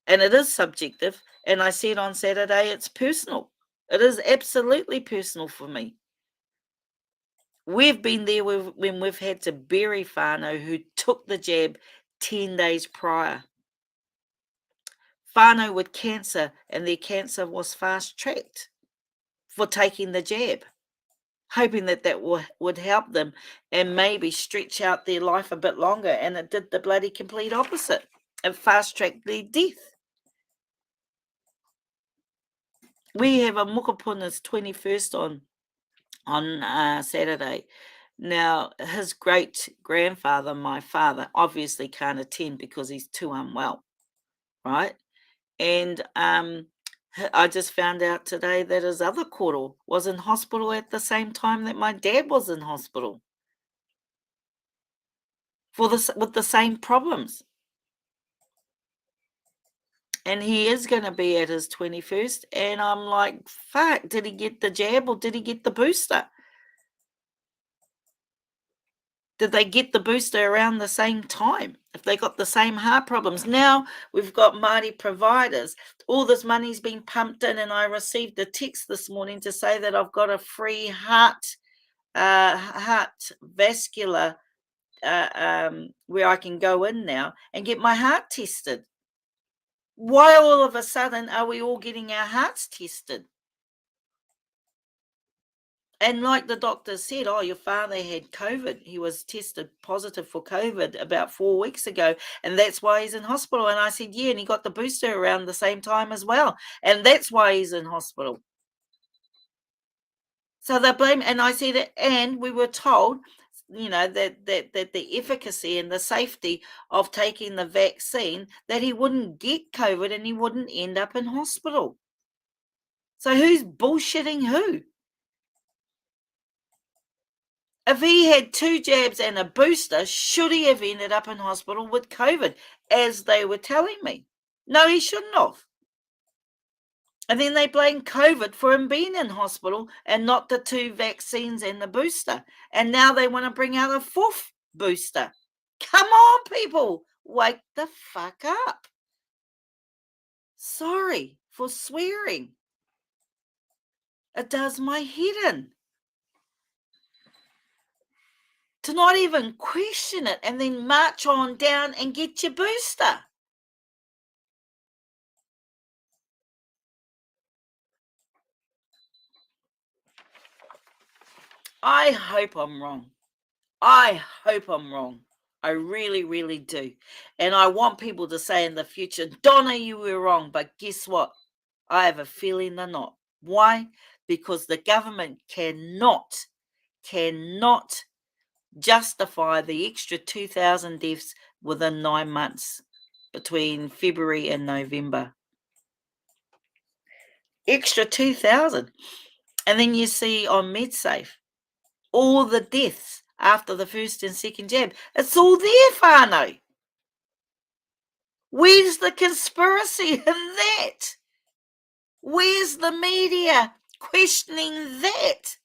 And it is subjective. And I said on Saturday, it's personal. It is absolutely personal for me. We've been there when we've had to bury whānau who took the jab 10 days prior. Whānau with cancer, and their cancer was fast-tracked for taking the jab, hoping that would help them and maybe stretch out their life a bit longer, and it did the bloody complete opposite. It fast-tracked their death. We have a Mukapuna's 21st on Saturday. Now, his great-grandfather, my father, obviously can't attend because he's too unwell, right? And I just found out today that his other koro was in hospital at the same time that my dad was in hospital with the same problems. And he is going to be at his 21st. And I'm like, fuck, did he get the jab or did he get the booster? Did they get the booster around the same time? If they got the same heart problems. Now we've got Māori providers. All this money's been pumped in, and I received a text this morning to say that I've got a free heart vascular where I can go in now and get my heart tested. Why all of a sudden are we all getting our hearts tested? And like the doctor said, oh, your father had COVID. He was tested positive for COVID about 4 weeks ago, and that's why he's in hospital. And I said, yeah, and he got the booster around the same time as well, and that's why he's in hospital. So they blame, and I said, and we were told, that the efficacy and the safety of taking the vaccine, that he wouldn't get COVID and he wouldn't end up in hospital. So who's bullshitting who? If he had 2 jabs and a booster, should he have ended up in hospital with COVID, as they were telling me? No, he shouldn't have. And then they blame COVID for him being in hospital and not the 2 vaccines and the booster. And now they want to bring out a 4th booster. Come on, people. Wake the fuck up. Sorry for swearing. It does my head in. To not even question it and then march on down and get your booster. I hope I'm wrong. I hope I'm wrong. I really, really do. And I want people to say in the future, Donna, you were wrong. But guess what? I have a feeling they're not. Why? Because the government cannot justify the extra 2,000 deaths within 9 months between February and November. Extra 2,000. And then you see on MedSafe, all the deaths after the first and second jab. It's all there, whānau. Where's the conspiracy in that? Where's the media questioning that?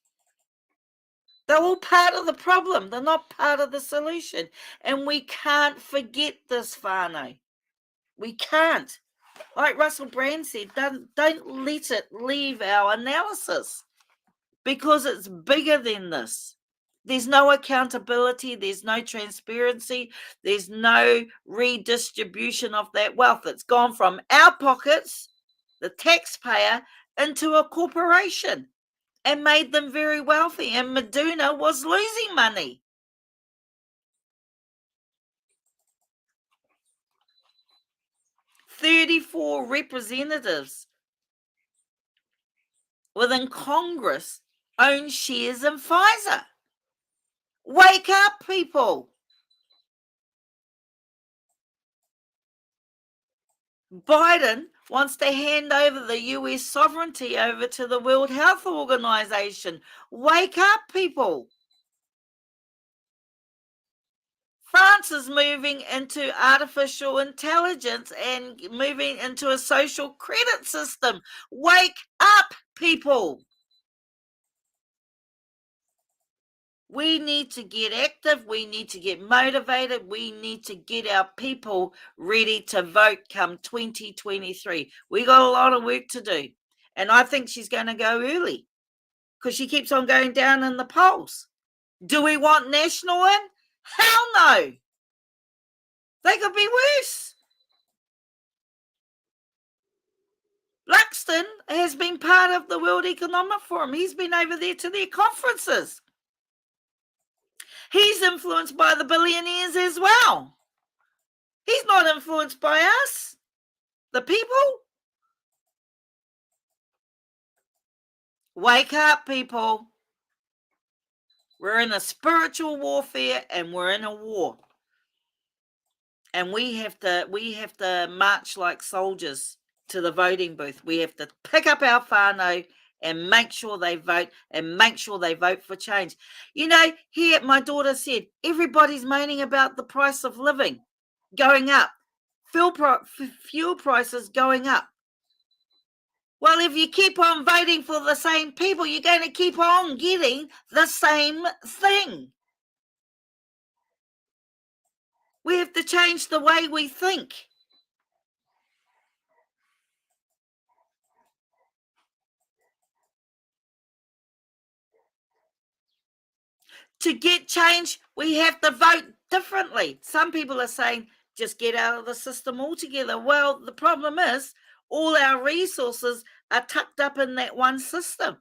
They're all part of the problem. They're not part of the solution. And we can't forget this, whānau. We can't. Like Russell Brand said, don't let it leave our analysis, because it's bigger than this. There's no accountability. There's no transparency. There's no redistribution of that wealth. It's gone from our pockets, the taxpayer, into a corporation and made them very wealthy. And Meduna was losing money. "34 representatives within Congress own shares in Pfizer." Wake up, people. Biden wants to hand over the US sovereignty over to the World Health Organization. Wake up, people. France is moving into artificial intelligence and moving into a social credit system. Wake up, people. We need to get active. We need to get motivated. We need to get our people ready to vote come 2023. We got a lot of work to do. And I think she's going to go early because she keeps on going down in the polls. Do we want national in? Hell no. They could be worse. Luxton has been part of the World Economic Forum. He's been over there to their conferences. He's influenced by the billionaires as well. He's not influenced by us, the people. Wake up, people. We're in a spiritual warfare and we're in a war. And we have to march like soldiers to the voting booth. We have to pick up our whānau and make sure they vote, and make sure they vote for change. You know, here my daughter said, everybody's moaning about the price of living going up, fuel prices going up. Well, if you keep on voting for the same people, you're going to keep on getting the same thing. We have to change the way we think. To get change, we have to vote differently. Some people are saying, just get out of the system altogether. Well, the problem is, all our resources are tucked up in that one system.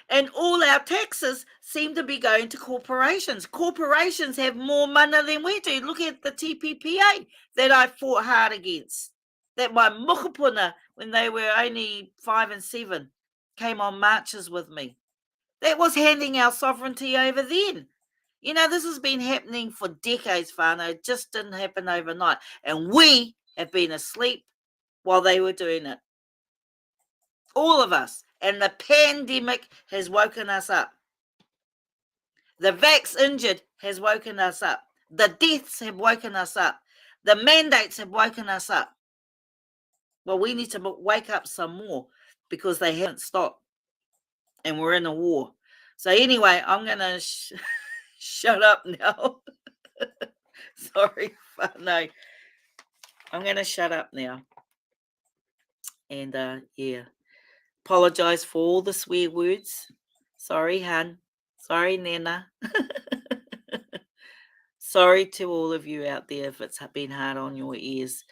And all our taxes seem to be going to corporations. Corporations have more money than we do. Look at the TPPA that I fought hard against. That my mukapuna, when they were only 5 and 7, came on marches with me. That was handing our sovereignty over then. You know, this has been happening for decades, whānau. It just didn't happen overnight. And we have been asleep while they were doing it. All of us. And the pandemic has woken us up. The vax injured has woken us up. The deaths have woken us up. The mandates have woken us up. Well, we need to wake up some more because they haven't stopped. And we're in a war. So anyway, I'm going to shut up now. Sorry, no. I'm going to shut up now. And yeah, apologize for all the swear words. Sorry, hun. Sorry, Nana. Sorry to all of you out there if it's been hard on your ears.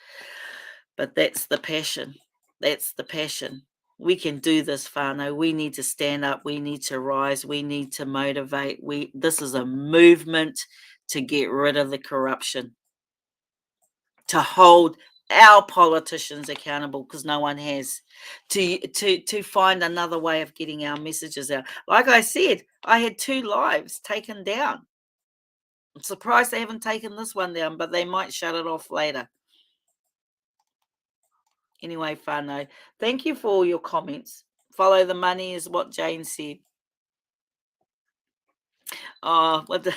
But that's the passion. That's the passion. We can do this, whānau. We need to stand up. We need to rise. We need to motivate. This is a movement to get rid of the corruption, to hold our politicians accountable, because no one has, to find another way of getting our messages out. Like I said, I had 2 lives taken down. I'm surprised they haven't taken this one down, but they might shut it off later. Anyway, whānau, thank you for all your comments. Follow the money is what Jane said. Oh, what the...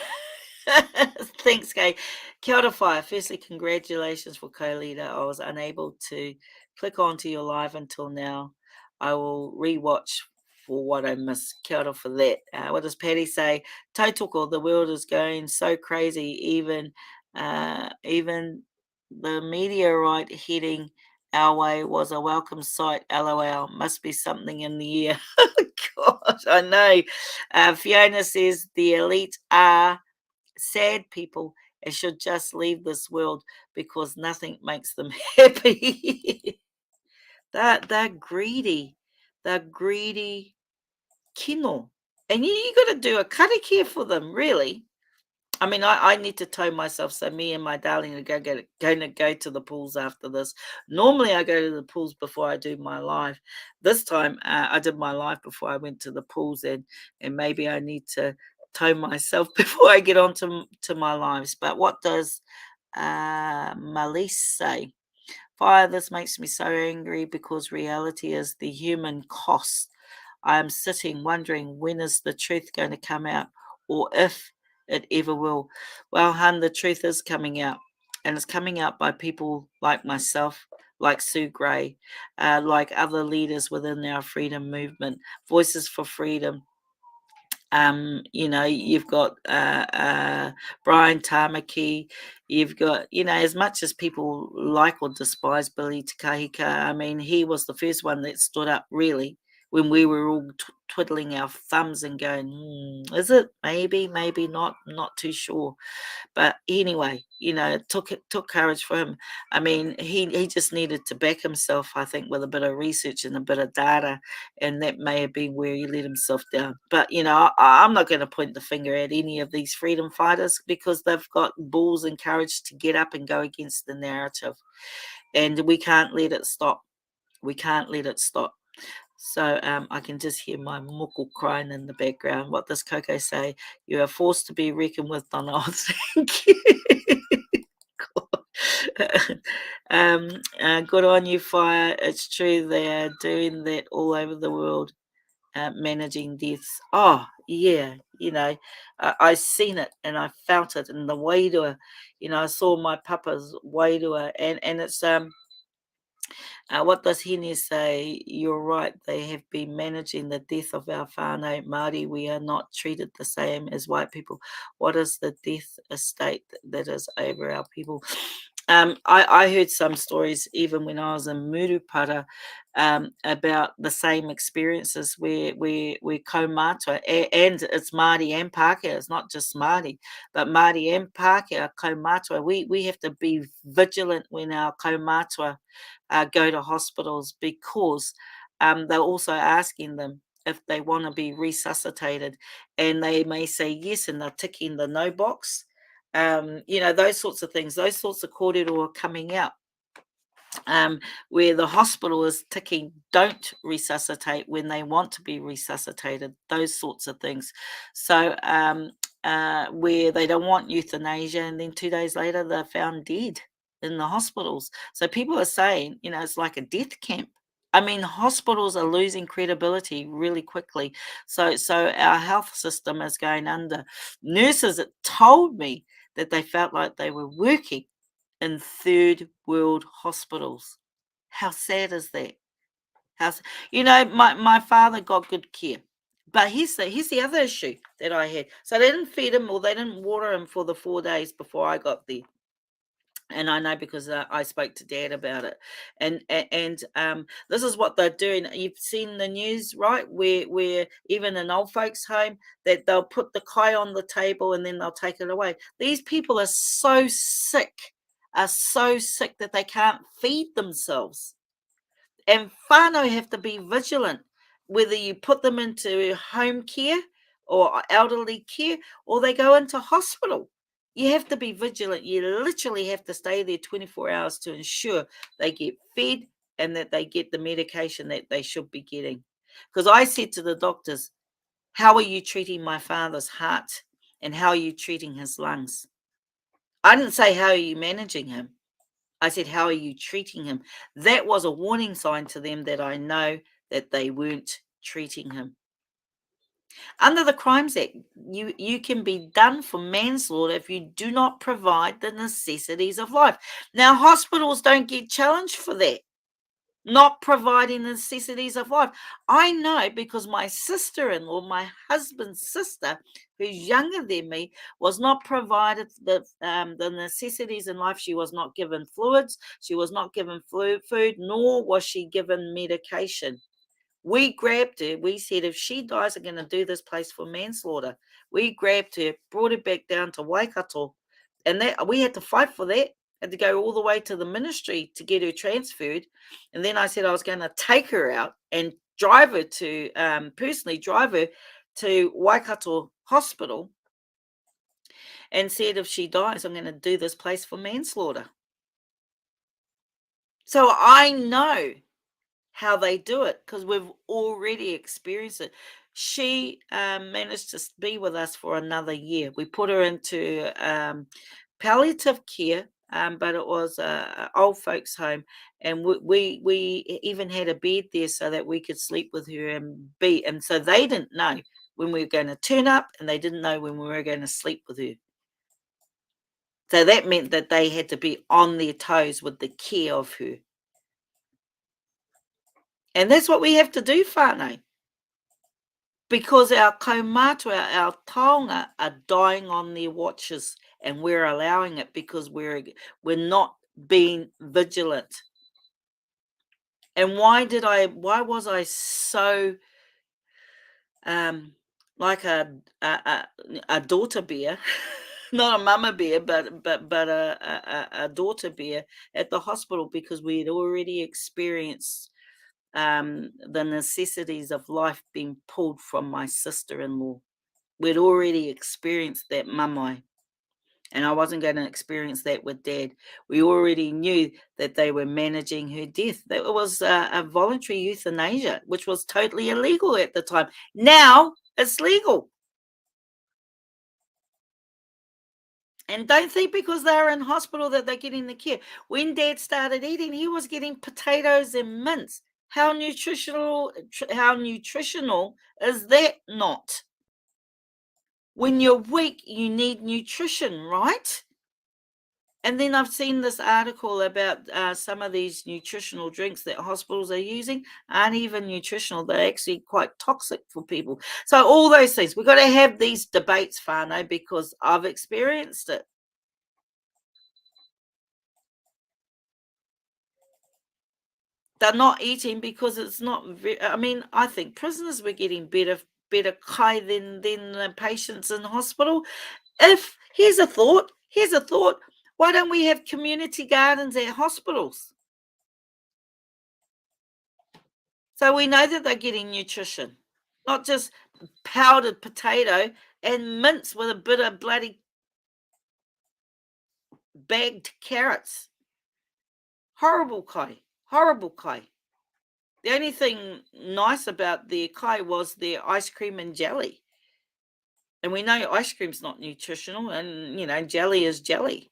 Thanks, Kay. Kia ora whaia. Firstly, congratulations for co-leader. I was unable to click onto your live until now. I will rewatch for what I missed. Kia ora for that. What does Patty say? Tautoko, the world is going so crazy. Even the meteorite heading our way was a welcome sight. LOL. Must be something in the air. God, I know. Fiona says the elite are sad people and should just leave this world because nothing makes them happy. They're greedy. They're greedy kino. And you got to do a karakia for them, really. I mean, I need to tow myself, so me and my darling are going to go to the pools after this. Normally, I go to the pools before I do my live. This time, I did my live before I went to the pools, and maybe I need to tow myself before I get on to my lives. But what does Malise say? Fire, this makes me so angry because reality is the human cost. I am sitting wondering when is the truth going to come out, or if it ever will. Well, hun, the truth is coming out, and it's coming out by people like myself, like Sue Gray, like other leaders within our freedom movement, Voices for Freedom. You've got Brian Tamaki, you've got, as much as people like or despise Billy Takahika, I mean, he was the first one that stood up, really, when we were all twiddling our thumbs and going, is it? Maybe not, I'm not too sure. But anyway, it took courage for him. I mean, he just needed to back himself, I think, with a bit of research and a bit of data, and that may have been where he let himself down. But, I'm not going to point the finger at any of these freedom fighters because they've got balls and courage to get up and go against the narrative. And we can't let it stop. We can't let it stop. So I can just hear my muku crying in the background. What does Coco say? You are forced to be reckoned with, Donna. Oh, thank you. Good on you, Fire. It's true they are doing that all over the world, managing deaths. Oh, yeah, I seen it and I felt it in the wairua. I saw my papa's wairua, and it's what does Hine say? You're right. They have been managing the death of our whānau Māori. We are not treated the same as white people. What is the death estate that is over our people? I heard some stories even when I was in Murupara about the same experiences where kaumātua, and it's Māori and Pākehā. It's not just Māori, but Māori and Pākehā kaumātua. We have to be vigilant when our kaumātua go to hospitals because they're also asking them if they want to be resuscitated, and they may say yes, and they're ticking the no box. Those sorts of things, those sorts of kōrero are coming out, where the hospital is ticking don't resuscitate when they want to be resuscitated, those sorts of things. So where they don't want euthanasia, and then 2 days later they're found dead in the hospitals. So people are saying, it's like a death camp. I mean, hospitals are losing credibility really quickly. So our health system is going under. Nurses told me that they felt like they were working in third world hospitals. How sad is that? My father got good care. But here's the other issue that I had. So they didn't feed him, or they didn't water him for the 4 days before I got there. And I know because I spoke to Dad about it, and this is what they're doing. You've seen the news, right? Where even in old folks' home, that they'll put the kai on the table and then they'll take it away. These people are so sick that they can't feed themselves, and whānau have to be vigilant whether you put them into home care or elderly care, or they go into hospital. You have to be vigilant. You literally have to stay there 24 hours to ensure they get fed and that they get the medication that they should be getting. Because I said to the doctors, how are you treating my father's heart, and how are you treating his lungs? I didn't say, how are you managing him? I said, how are you treating him? That was a warning sign to them that I know that they weren't treating him. Under the Crimes Act, you can be done for manslaughter if you do not provide the necessities of life. Now, hospitals don't get challenged for that. not providing the necessities of life. I know because my sister-in-law, my husband's sister, who's younger than me, was not provided the necessities in life. She was not given fluids, she was not given food, nor was she given medication. We grabbed her. We said, if she dies, I'm going to do this place for manslaughter. We grabbed her, brought her back down to Waikato, and that we had to fight for that. Had to go all the way to the ministry to get her transferred. And then I said I was going to take her out and drive her to, personally drive her to Waikato Hospital, and said, if she dies, I'm going to do this place for manslaughter. So I know how they do it because we've already experienced it. She managed to be with us for another year. We put her into palliative care, but it was an old folks home, and we even had a bed there so that we could sleep with her and so they didn't know when we were going to turn up, and they didn't know when we were going to sleep with her. So that meant that they had to be on their toes with the care of her. And that's what we have to do, whānau. Because our kaumātua, our taonga, are dying on their watches, and we're allowing it because we're not being vigilant. And why was I so like a daughter bear, not a mama bear, but a daughter bear at the hospital? Because we had already experienced the necessities of life being pulled from my sister-in-law. We'd already experienced that mamai, and I wasn't going to experience that with Dad. We already knew that they were managing her death. That was a voluntary euthanasia, which was totally illegal at the time. Now it's legal. And don't think because they're in hospital that they're getting the care. When Dad started eating, he was getting potatoes and mince. How nutritional is that not? When you're weak, you need nutrition, right? And then I've seen this article about some of these nutritional drinks that hospitals are using aren't even nutritional. They're actually quite toxic for people. So all those things, we've got to have these debates, whānau, because I've experienced it. They're not eating because it's not I think prisoners were getting better kai than the patients in hospital. Here's a thought, why don't we have community gardens at hospitals? So we know that they're getting nutrition, not just powdered potato and mince with a bit of bloody bagged carrots. Horrible kai, horrible kai. The only thing nice about their kai was their ice cream and jelly. And we know ice cream's not nutritional, and, jelly is jelly.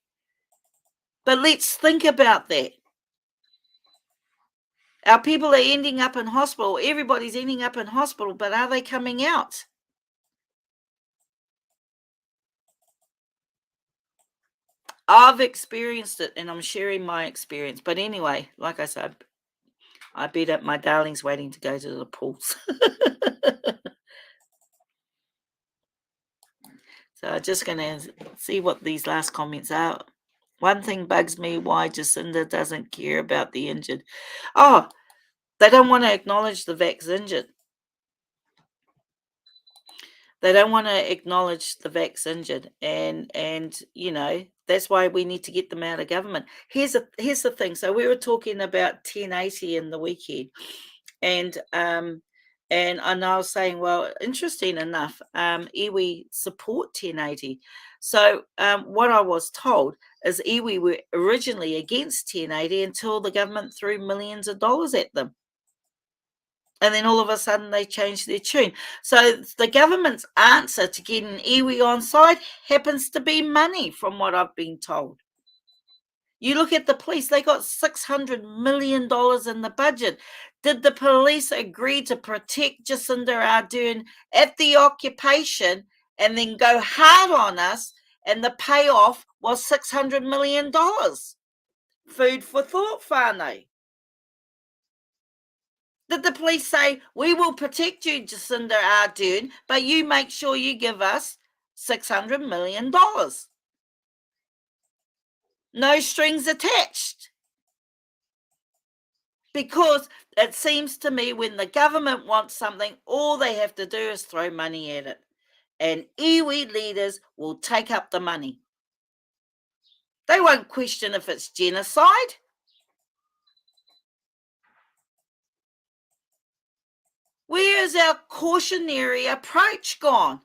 But let's think about that. Our people are ending up in hospital. Everybody's ending up in hospital, but are they coming out? I've experienced it, and I'm sharing my experience. But anyway, like I said, I beat up my darlings waiting to go to the pools. So I'm just going to see what these last comments are. One thing bugs me, why Jacinda doesn't care about the injured. Oh, they don't want to acknowledge the vax injured. They don't want to acknowledge the vax injured, and that's why we need to get them out of government. Here's the thing. So we were talking about 1080 in the weekend, and I was saying, well, interesting enough, iwi support 1080. So what I was told is iwi were originally against 1080 until the government threw millions of dollars at them. And then all of a sudden they changed their tune. So the government's answer to getting iwi on side happens to be money, from what I've been told. You look at the police, they got $600 million in the budget. Did the police agree to protect Jacinda Ardern at the occupation and then go hard on us, and the payoff was $600 million? Food for thought, whānau. Did the police say, we will protect you, Jacinda Ardern, but you make sure you give us $600 million? No strings attached. Because it seems to me when the government wants something, all they have to do is throw money at it. And iwi leaders will take up the money. They won't question if it's genocide. Where is our cautionary approach gone?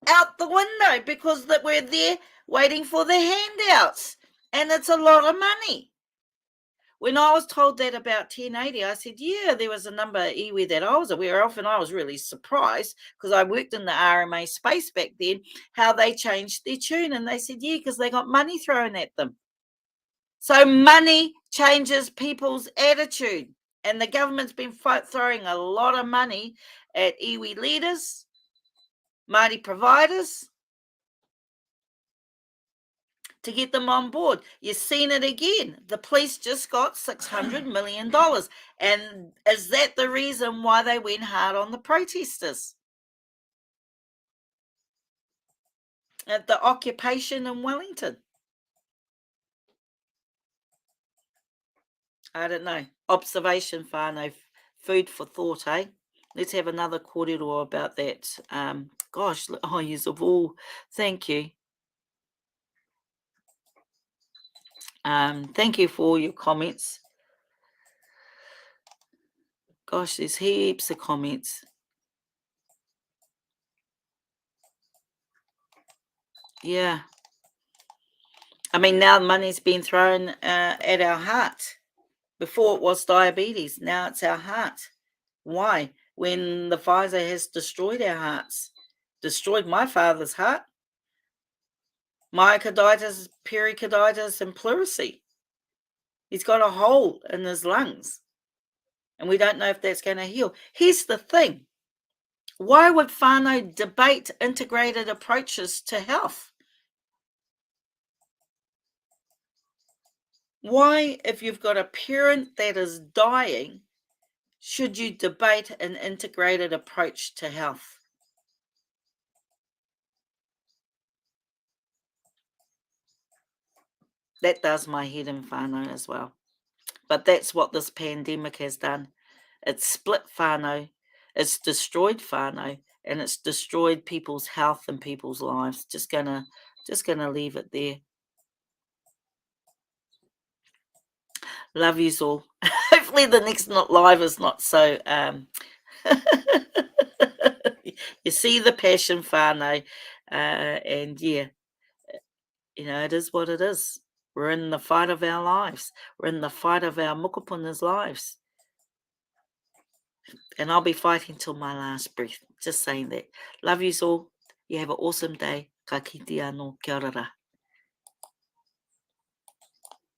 Out the window, because that we're there waiting for the handouts. And it's a lot of money. When I was told that about 1080, I said, yeah, there was a number of iwi that I was aware of, and I was really surprised because I worked in the RMA space back then, how they changed their tune. And they said, yeah, because they got money thrown at them. So money changes people's attitude. And the government's been throwing a lot of money at iwi leaders, Māori providers, to get them on board. You've seen it again. The police just got $600 million. And is that the reason why they went hard on the protesters? At the occupation in Wellington? I don't know. Observation, whānau, food for thought, eh? Let's have another kōrero about that. Gosh, yes, of all. Thank you. Thank you for all your comments. Gosh, there's heaps of comments. Yeah. I mean, now money's been thrown at our heart. Before it was diabetes, now it's our heart. Why? When the Pfizer has destroyed our hearts, destroyed my father's heart, myocarditis, pericarditis, and pleurisy. He's got a hole in his lungs, and we don't know if that's going to heal. Here's the thing. Why would whānau debate integrated approaches to health? Why, if you've got a parent that is dying, should you debate an integrated approach to health? That does my head in whānau as well. But that's what this pandemic has done. It's split whānau, it's destroyed whānau, and it's destroyed people's health and people's lives. Just gonna leave it there. Love yous all. Hopefully the next live is not so you see the passion, whānau, and yeah, it is what it is. We're in the fight of our lives. We're in the fight of our mokopuna's lives. And I'll be fighting till my last breath. Just saying that. Love yous all. You have an awesome day. Ka kite anō. Kia ora.